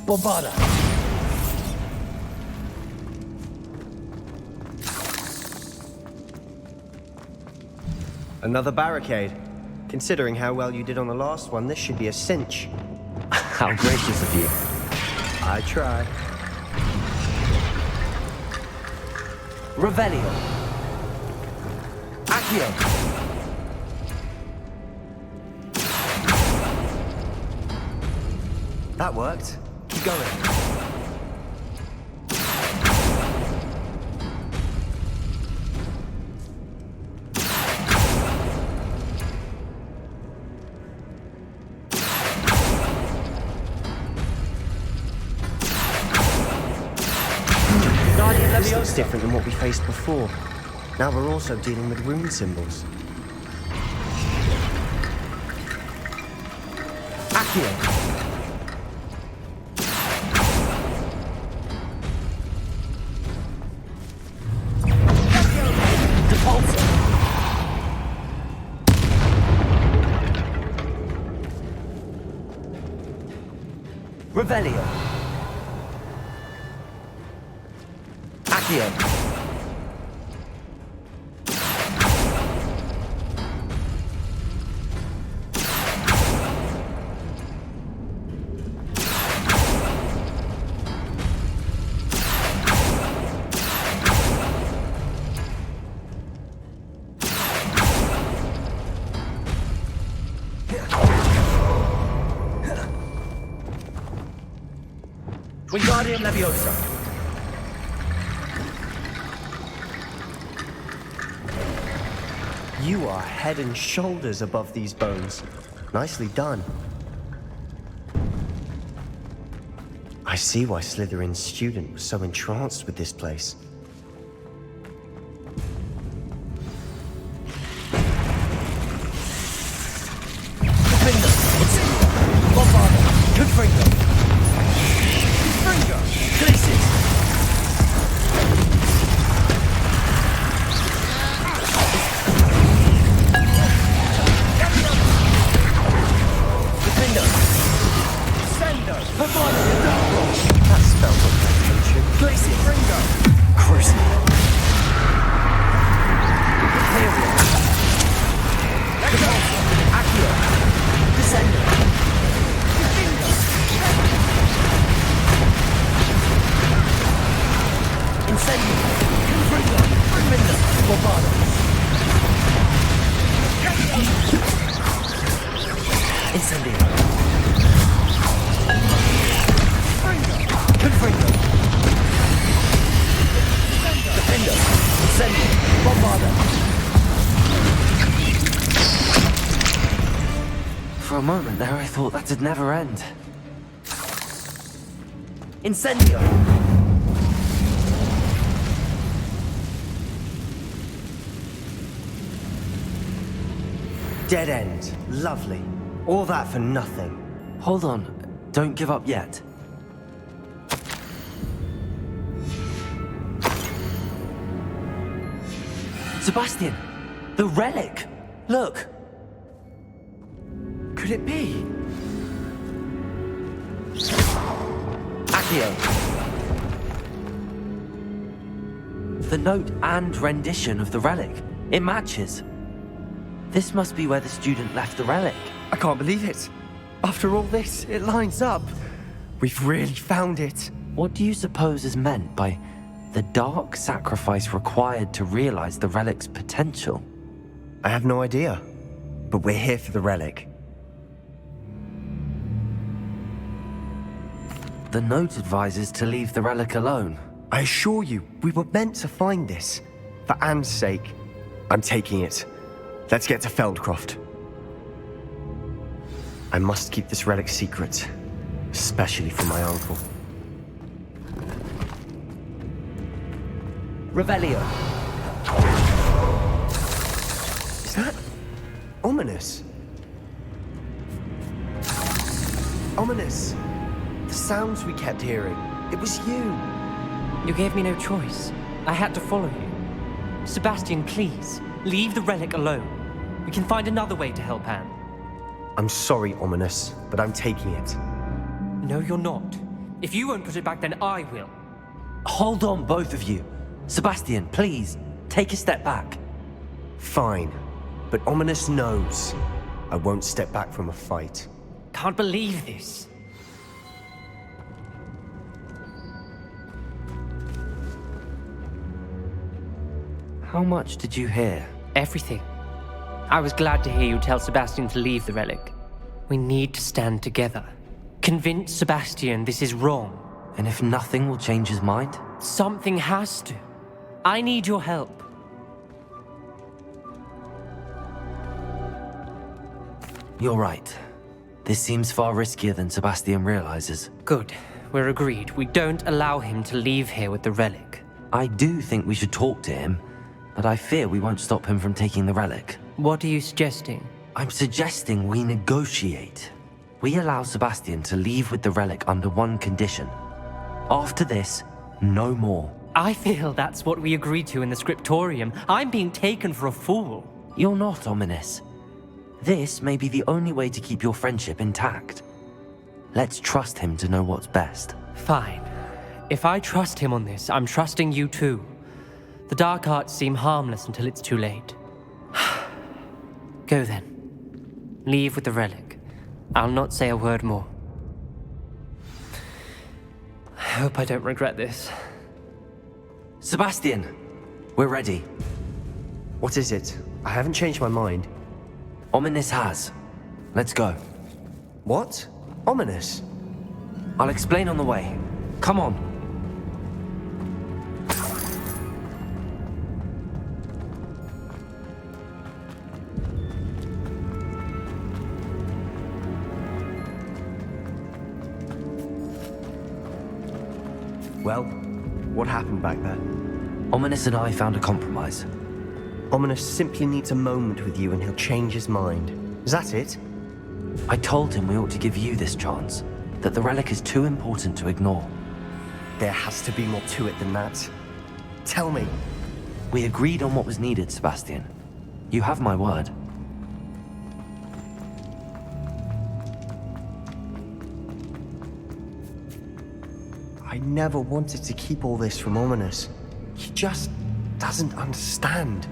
Bobada! Another barricade. Considering how well you did on the last one, this should be a cinch. How gracious of you. I try. Revelio. Accio. That worked. Keep going. This looks different than what we faced before. Now we're also dealing with rune symbols. Accio. Revelio. Accio. Wingardium Leviosa. You are head and shoulders above these bones. Nicely done. I see why Slytherin's student was so entranced with this place. For a moment there, I thought that'd never end. Incendio! Dead end. Lovely. All that for nothing. Hold on. Don't give up yet. Sebastian! The relic! Look! Could it be? Accio! The note and rendition of the relic. It matches. This must be where the student left the relic. I can't believe it. After all this, it lines up. We've really found it. What do you suppose is meant by the dark sacrifice required to realize the relic's potential? I have no idea. But we're here for the relic. The note advises to leave the relic alone. I assure you, we were meant to find this. For Anne's sake, I'm taking it. Let's get to Feldcroft. I must keep this relic secret, especially from my uncle. Revelio. Is that ominous? Ominous! The sounds we kept hearing. It was you. You gave me no choice. I had to follow you. Sebastian, please, leave the relic alone. We can find another way to help Anne. I'm sorry, Ominous, but I'm taking it. No, you're not. If you won't put it back, then I will. Hold on, both of you. Sebastian, please, take a step back. Fine, but Ominous knows I won't step back from a fight. Can't believe this. How much did you hear? Everything. I was glad to hear you tell Sebastian to leave the relic. We need to stand together. Convince Sebastian this is wrong. And if nothing will change his mind? Something has to. I need your help. You're right. This seems far riskier than Sebastian realizes. Good. We're agreed. We don't allow him to leave here with the relic. I do think we should talk to him, but I fear we won't stop him from taking the relic. What are you suggesting? I'm suggesting we negotiate. We allow Sebastian to leave with the relic under one condition. After this, no more. I feel that's what we agreed to in the scriptorium. I'm being taken for a fool. You're not, Ominous. This may be the only way to keep your friendship intact. Let's trust him to know what's best. Fine. If I trust him on this, I'm trusting you too. The dark arts seem harmless until it's too late. Go then. Leave with the relic. I'll not say a word more. I hope I don't regret this. Sebastian, we're ready. What is it? I haven't changed my mind. Ominous has. Let's go. What? Ominous? I'll explain on the way. Come on. Well, what happened back there? Ominous and I found a compromise. Ominous simply needs a moment with you and he'll change his mind. Is that it? I told him we ought to give you this chance, that the relic is too important to ignore. There has to be more to it than that. Tell me. We agreed on what was needed, Sebastian. You have my word. I never wanted to keep all this from Ominous. He just doesn't understand.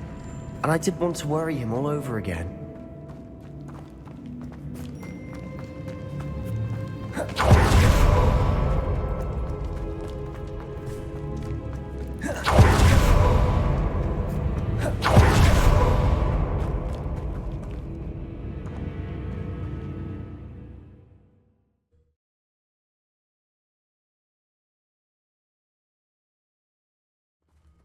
And I didn't want to worry him all over again.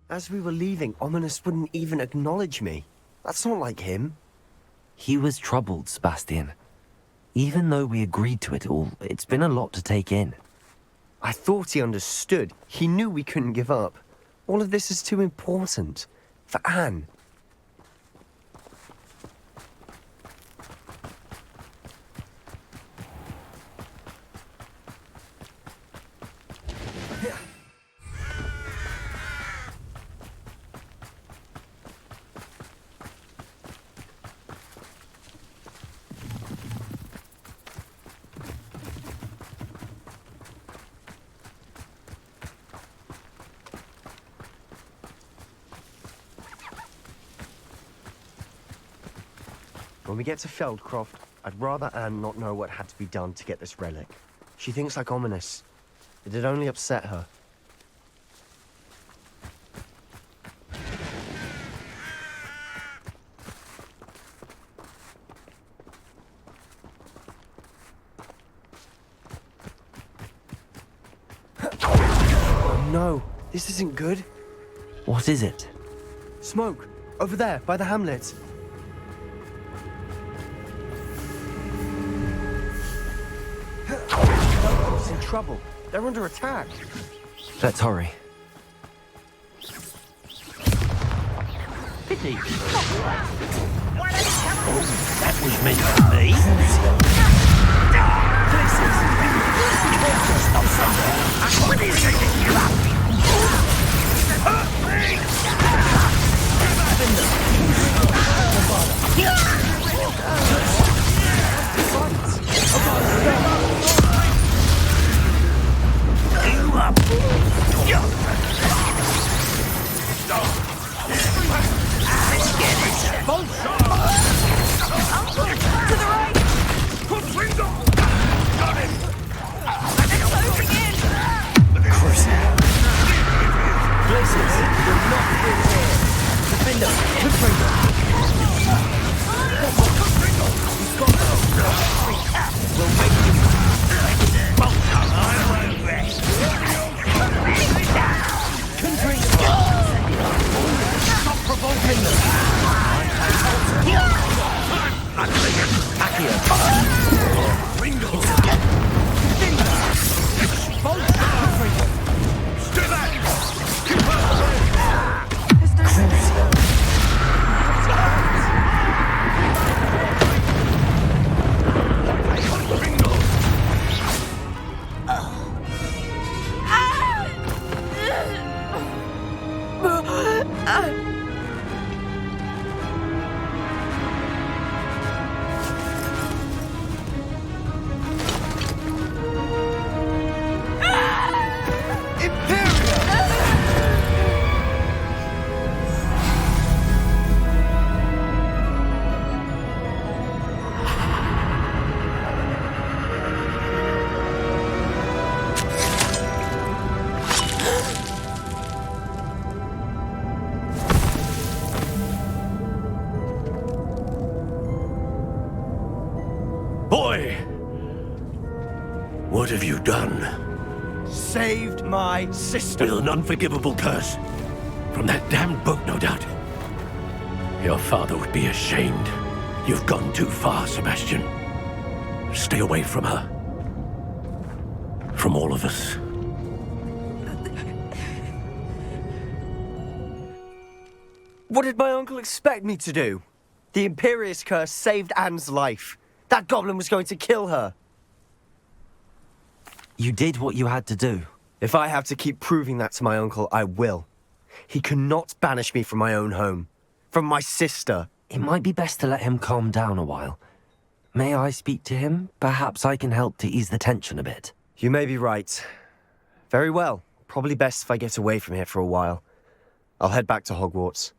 As we were leaving, Ominous wouldn't even acknowledge me. That's not like him. He was troubled, Sebastian. Even though we agreed to it all, it's been a lot to take in. I thought he understood. He knew we couldn't give up. All of this is too important. For Anne. When we get to Feldcroft, I'd rather Anne not know what had to be done to get this relic. She thinks like Ominous. It'd only upset her. This isn't good. What is it? Smoke. Over there, by the hamlet. It's in trouble. They're under attack. Let's hurry. Pity. Oh, that was meant for me. What is it you up? Let's get it. Bolt shot. To the right. Got it. It's closing in. Places. You're not in here. Defender. Confringo. We'll make you. I won't rest. Stop provoking them. Boy! What have you done? Saved my sister. With an unforgivable curse. From that damned book, no doubt. Your father would be ashamed. You've gone too far, Sebastian. Stay away from her. From all of us. What did my uncle expect me to do? The Imperious curse saved Anne's life. That goblin was going to kill her. You did what you had to do. If I have to keep proving that to my uncle, I will. He cannot banish me from my own home. From my sister. It might be best to let him calm down a while. May I speak to him? Perhaps I can help to ease the tension a bit. You may be right. Very well. Probably best if I get away from here for a while. I'll head back to Hogwarts.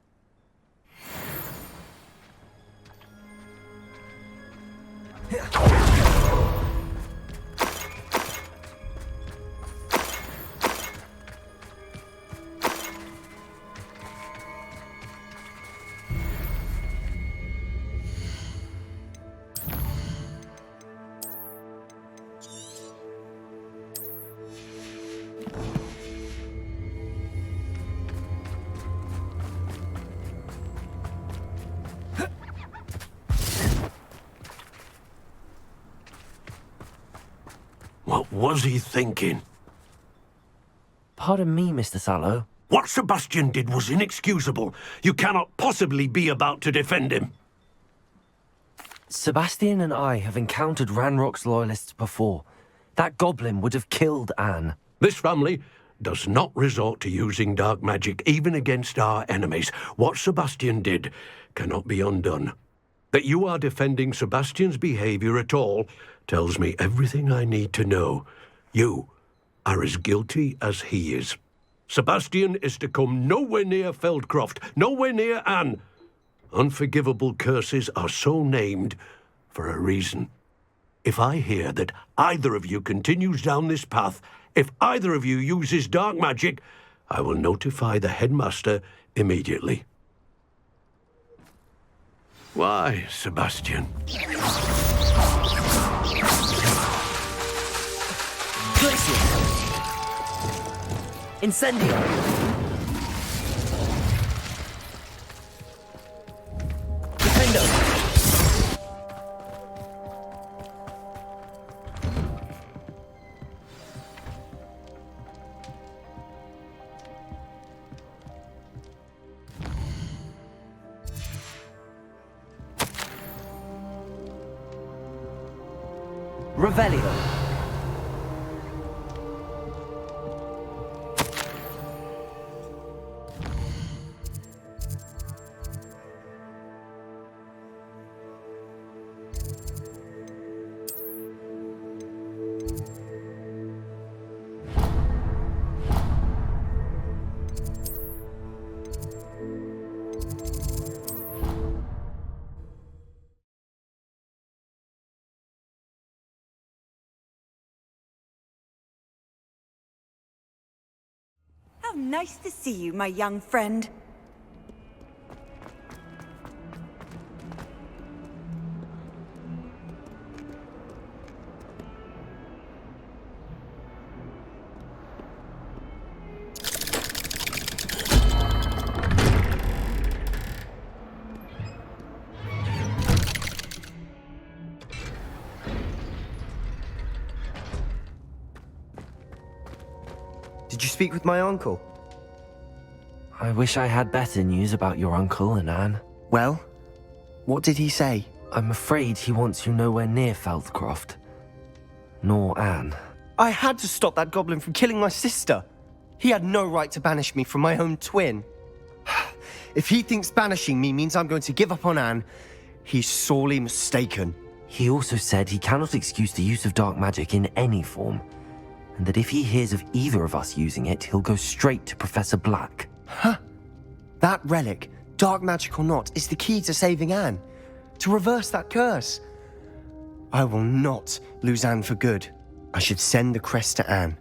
What was he thinking? Pardon me, Mr. Sallow. What Sebastian did was inexcusable. You cannot possibly be about to defend him. Sebastian and I have encountered Ranrock's loyalists before. That goblin would have killed Anne. This family does not resort to using dark magic even against our enemies. What Sebastian did cannot be undone. That you are defending Sebastian's behavior at all tells me everything I need to know. You are as guilty as he is. Sebastian is to come nowhere near Feldcroft, nowhere near Anne. Unforgivable curses are so named for a reason. If I hear that either of you continues down this path, if either of you uses dark magic, I will notify the headmaster immediately. Why, Sebastian? Incendio! Defendo! Revelio. How nice to see you, my young friend. Did you speak with my uncle? I wish I had better news about your uncle and Anne. Well, what did he say? I'm afraid he wants you nowhere near Feldcroft. Nor Anne. I had to stop that goblin from killing my sister. He had no right to banish me from my own twin. If he thinks banishing me means I'm going to give up on Anne, he's sorely mistaken. He also said he cannot excuse the use of dark magic in any form, and that if he hears of either of us using it, he'll go straight to Professor Black. Huh? That relic, dark magic or not, is the key to saving Anne. To reverse that curse. I will not lose Anne for good. I should send the crest to Anne.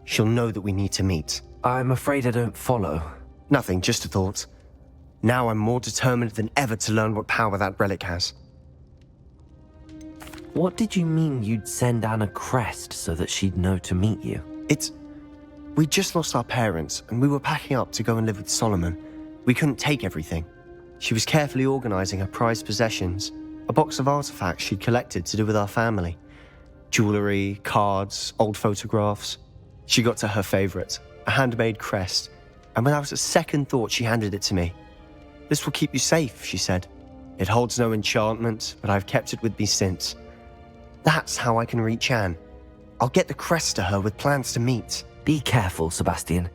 She'll know that we need to meet. I'm afraid I don't follow. Nothing, just a thought. Now I'm more determined than ever to learn what power that relic has. What did you mean you'd send Anne a crest so that she'd know to meet you? We just lost our parents, and we were packing up to go and live with Solomon. We couldn't take everything. She was carefully organizing her prized possessions, a box of artifacts she'd collected to do with our family. Jewelry, cards, old photographs. She got to her favorite, a handmade crest, and without a second thought she handed it to me. "This will keep you safe," she said. "It holds no enchantment, but I've kept it with me since. That's how I can reach Anne. I'll get the crest to her with plans to meet." Be careful, Sebastian.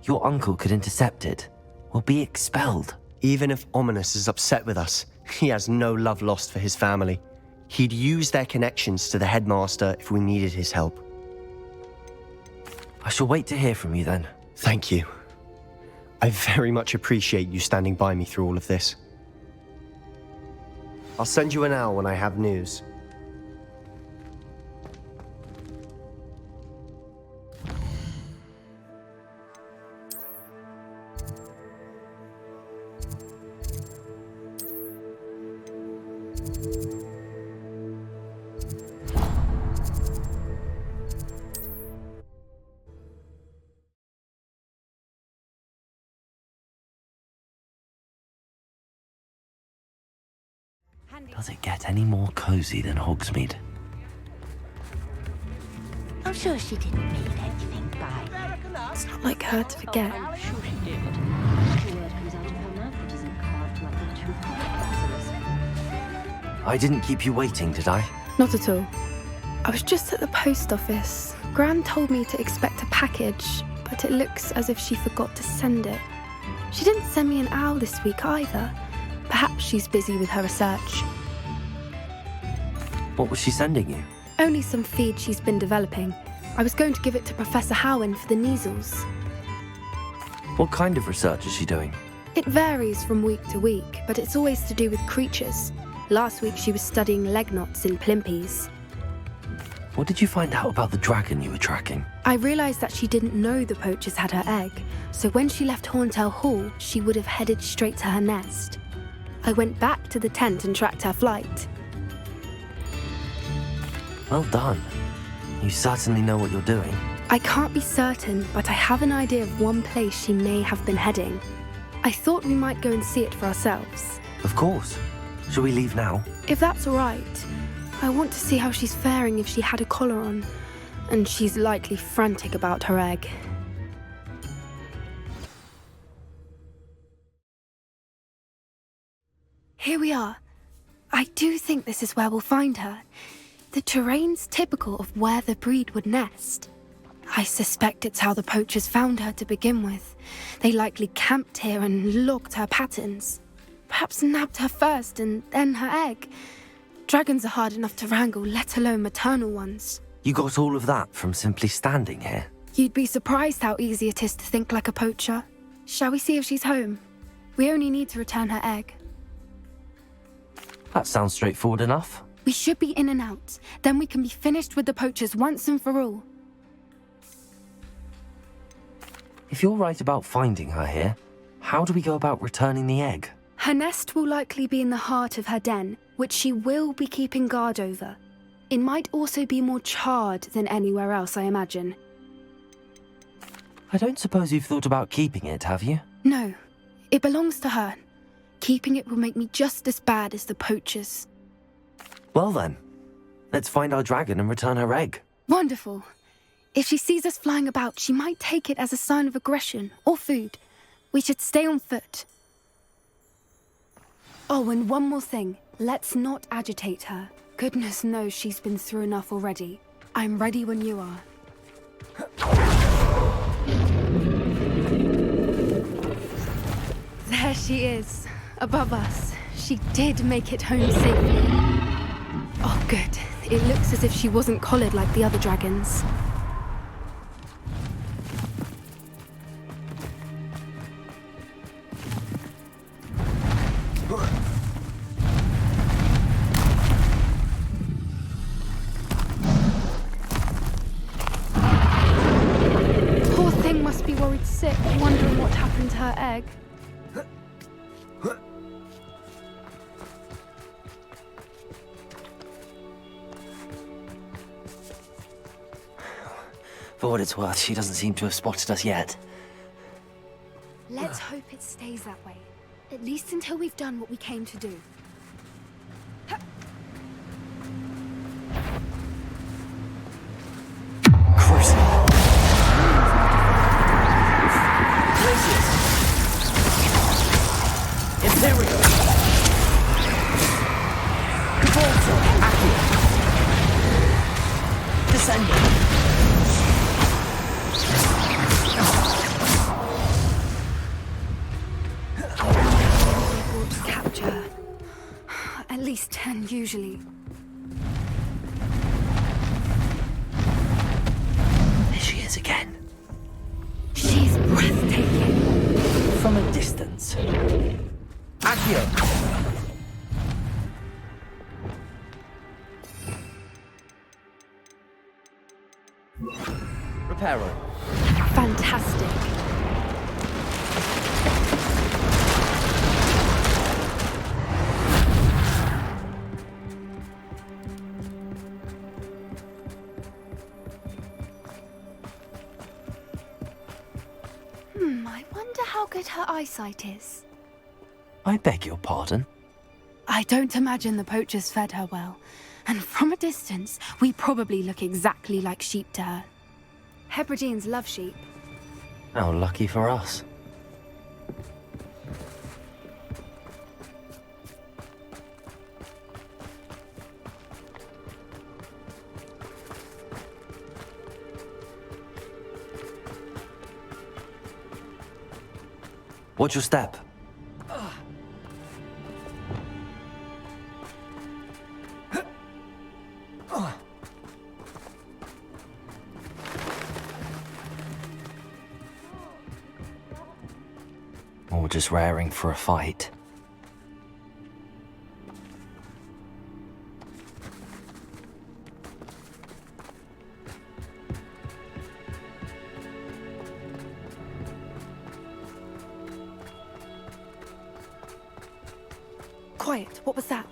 Your uncle could intercept it, or be expelled. Even if Ominous is upset with us, he has no love lost for his family. He'd use their connections to the headmaster if we needed his help. I shall wait to hear from you then. Thank you. I very much appreciate you standing by me through all of this. I'll send you an owl when I have news. Does it get any more cozy than Hogsmeade? I'm sure she didn't mean anything by it. It's not like her to forget. I'm sure she did. I didn't keep you waiting, did I? Not at all. I was just at the post office. Gran told me to expect a package, but it looks as if she forgot to send it. She didn't send me an owl this week either. Perhaps she's busy with her research. What was she sending you? Only some feed she's been developing. I was going to give it to Professor Howen for the measles. What kind of research is she doing? It varies from week to week, but it's always to do with creatures. Last week she was studying leg knots in plimpies. What did you find out about the dragon you were tracking? I realised that she didn't know the poachers had her egg, so when she left Horntail Hall, she would have headed straight to her nest. I went back to the tent and tracked her flight. Well done. You certainly know what you're doing. I can't be certain, but I have an idea of one place she may have been heading. I thought we might go and see it for ourselves. Of course. Shall we leave now? If that's all right. I want to see how she's faring if she had a collar on. And she's likely frantic about her egg. Here we are. I do think this is where we'll find her. The terrain's typical of where the breed would nest. I suspect it's how the poachers found her to begin with. They likely camped here and logged her patterns. Perhaps nabbed her first and then her egg. Dragons are hard enough to wrangle, let alone maternal ones. You got all of that from simply standing here? You'd be surprised how easy it is to think like a poacher. Shall we see if she's home? We only need to return her egg. That sounds straightforward enough. We should be in and out. Then we can be finished with the poachers once and for all. If you're right about finding her here, how do we go about returning the egg? Her nest will likely be in the heart of her den, which she will be keeping guard over. It might also be more charred than anywhere else, I imagine. I don't suppose you've thought about keeping it, have you? No, it belongs to her. Keeping it will make me just as bad as the poachers. Well then, let's find our dragon and return her egg. Wonderful. If she sees us flying about, she might take it as a sign of aggression or food. We should stay on foot. Oh, and one more thing. Let's not agitate her. Goodness knows she's been through enough already. I'm ready when you are. There she is, above us. She did make it home safely. Oh, good. It looks as if she wasn't collared like the other dragons. Poor thing must be worried sick, wondering what happened to her egg. For what it's worth, she doesn't seem to have spotted us yet. Let's hope it stays that way. At least until we've done what we came to do. Imperial! Cavalto! Accio! Descendant! Capture. At least 10 usually. There she is again. She's breathtaking. From a distance. Accio! Reparo. Fantastic. I wonder how good her eyesight is. I beg your pardon? I don't imagine the poachers fed her well. And from a distance, we probably look exactly like sheep to her. Hebrideans love sheep. How lucky for us. Watch your step. Or just raring for a fight. Quiet, what was that?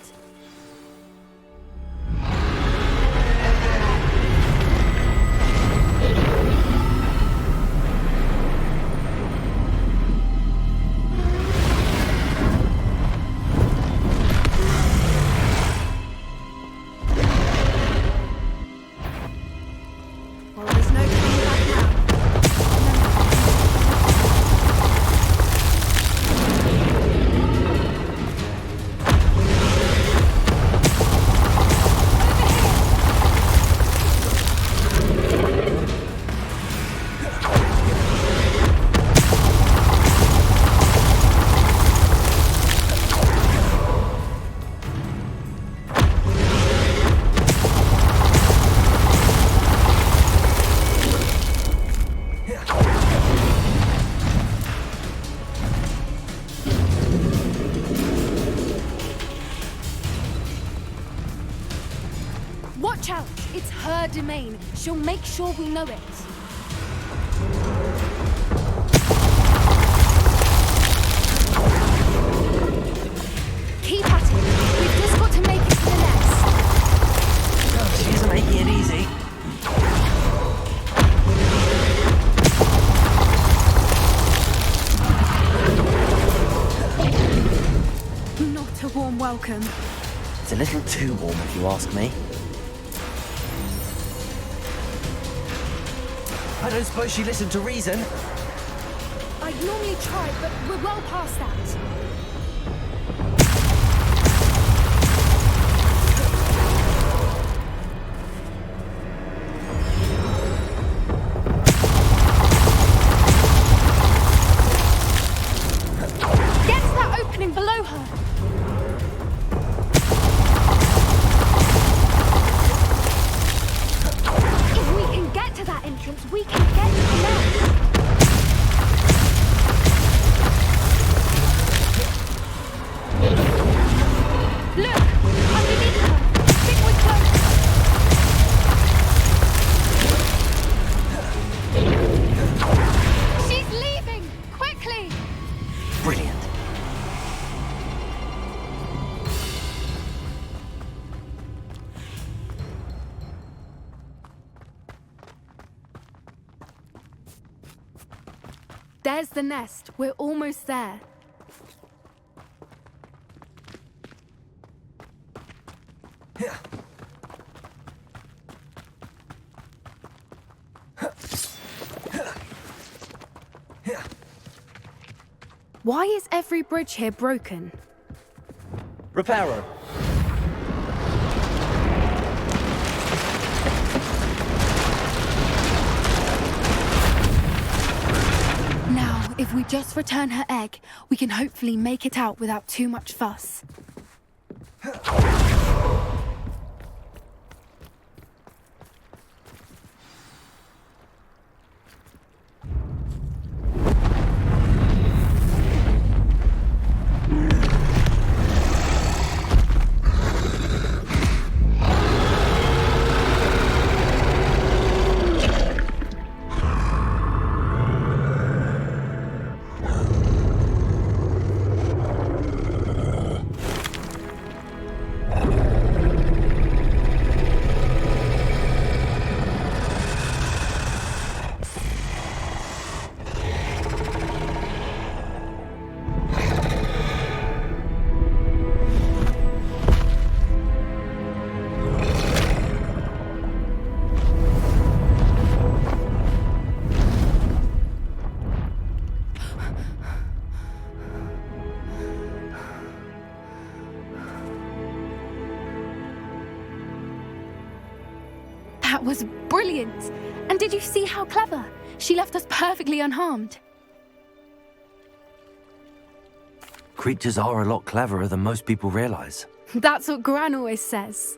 Watch out! It's her domain. She'll make sure we know it. Keep at it. We've just got to make it to the nest. God, she isn't making it easy. Not a warm welcome. It's a little too warm, if you ask me. I don't suppose she listened to reason. I'd normally try, but we're well past that. Get to that opening below her. If we can get to that entrance, we can get to the nest. Look! Underneath her! Think we're close! She's leaving! Quickly! Brilliant. There's the nest. We're almost there. Why is every bridge here broken? Reparo. Now, if we just return her egg, we can hopefully make it out without too much fuss. That was brilliant! And did you see how clever? She left us perfectly unharmed. Creatures are a lot cleverer than most people realize. That's what Gran always says.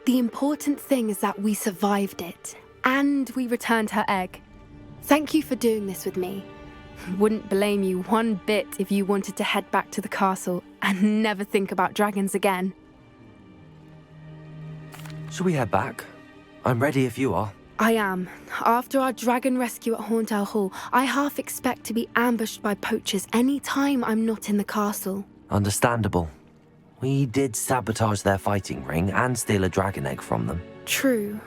The important thing is that we survived it, and we returned her egg. Thank you for doing this with me. Wouldn't blame you one bit if you wanted to head back to the castle and never think about dragons again. Shall we head back? I'm ready if you are. I am. After our dragon rescue at Hauntowl Hall, I half expect to be ambushed by poachers any time I'm not in the castle. Understandable. We did sabotage their fighting ring and steal a dragon egg from them. True.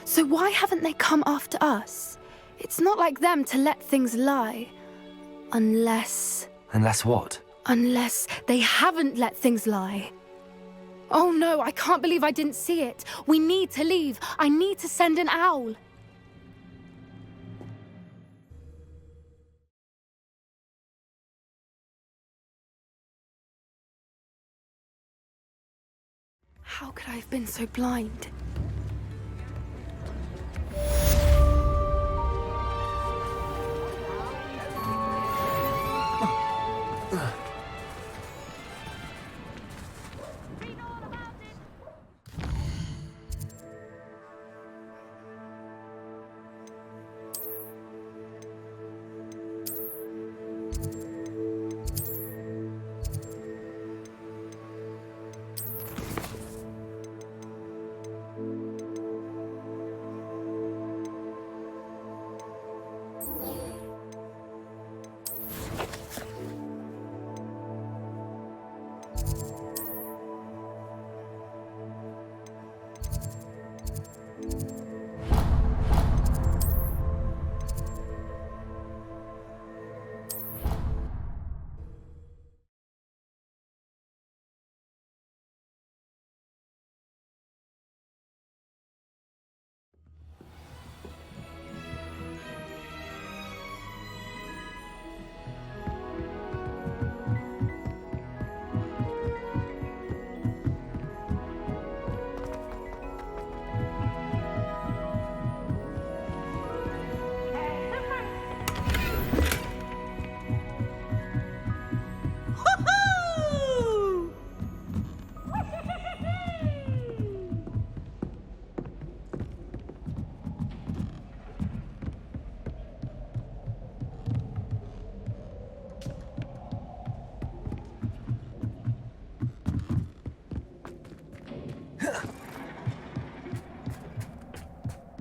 So why haven't they come after us? It's not like them to let things lie. Unless... Unless what? Unless they haven't let things lie. Oh no, I can't believe I didn't see it. We need to leave. I need to send an owl. How could I have been so blind?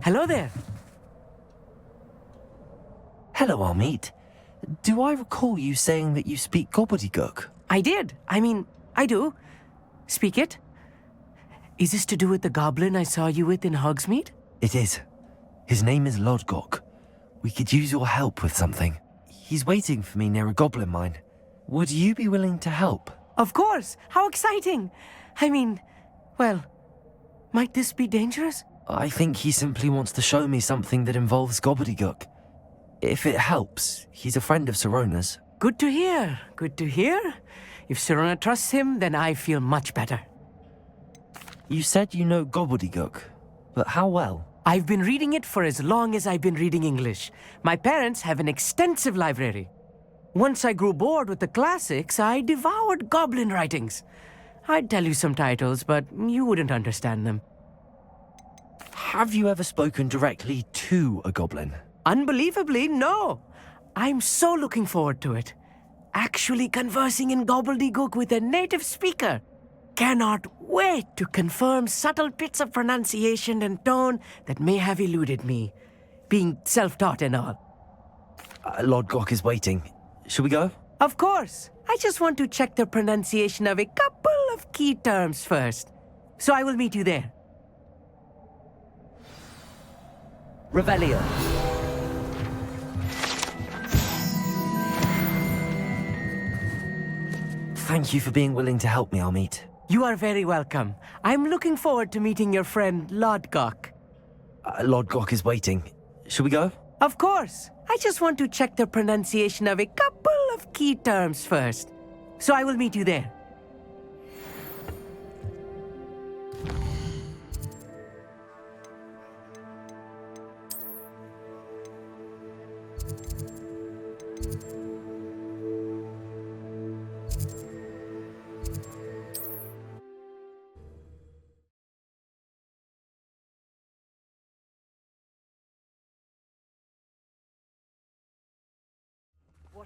Hello there. Hello, Hogsmeade. Do I recall you saying that you speak gobbledygook? I did. I do. Speak it. Is this to do with the goblin I saw you with in Hogsmeade? It is. His name is Lodgok. We could use your help with something. He's waiting for me near a goblin mine. Would you be willing to help? Of course! How exciting! Well, might this be dangerous? I think he simply wants to show me something that involves gobbledygook. If it helps, he's a friend of Sirona's. Good to hear. Good to hear. If Sirona trusts him, then I feel much better. You said you know gobbledygook, but how well? I've been reading it for as long as I've been reading English. My parents have an extensive library. Once I grew bored with the classics, I devoured goblin writings. I'd tell you some titles, but you wouldn't understand them. Have you ever spoken directly to a goblin? Unbelievably, no. I'm so looking forward to it. Actually conversing in gobbledygook with a native speaker. Cannot wait to confirm subtle bits of pronunciation and tone that may have eluded me, being self-taught and all. Lodgok is waiting. Shall we go? Of course. I just want to check the pronunciation of a couple of key terms first. So I will meet you there. Revelio. Thank you for being willing to help me, Hogsmeade. You are very welcome. I'm looking forward to meeting your friend, Lodgok. Lodgok is waiting. Shall we go? Of course. I just want to check the pronunciation of a couple of key terms first. So I will meet you there.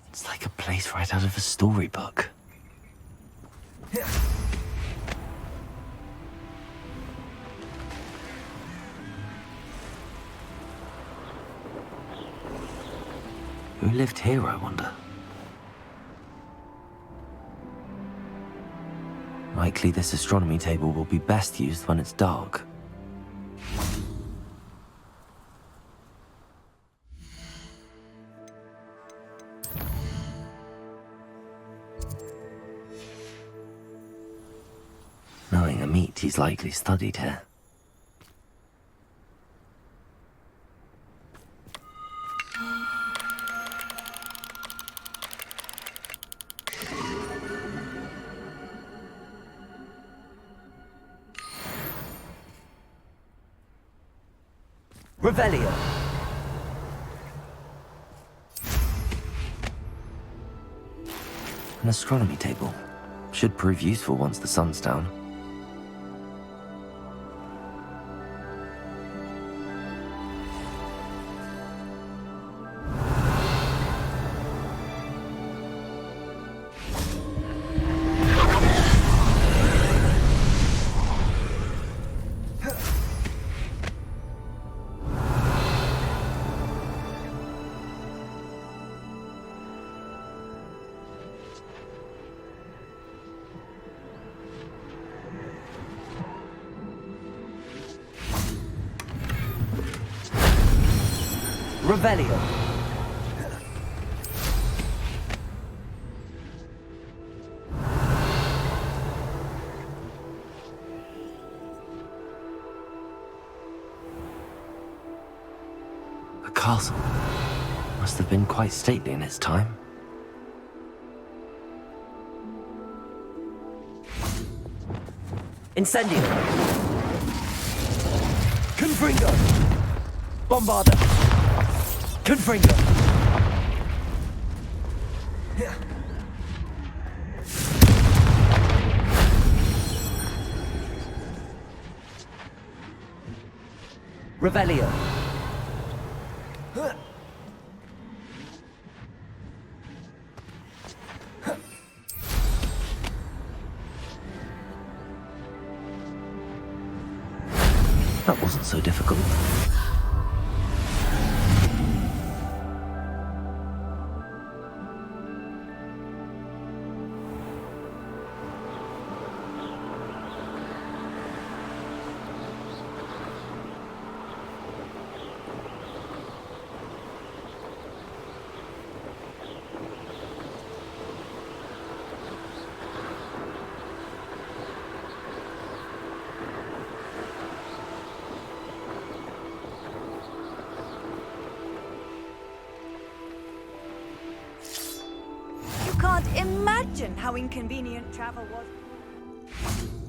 It's like a place right out of a storybook. Who lived here, I wonder? Likely this astronomy table will be best used when it's dark. Knowing Hogsmeade, he's likely studied here. Revelio. An astronomy table. Should prove useful once the sun's down. Revelio. A castle. Must have been quite stately in its time. Incendio. Confringo. Bombarda. Confringo. Revelio. That wasn't so difficult. can't imagine how inconvenient travel was.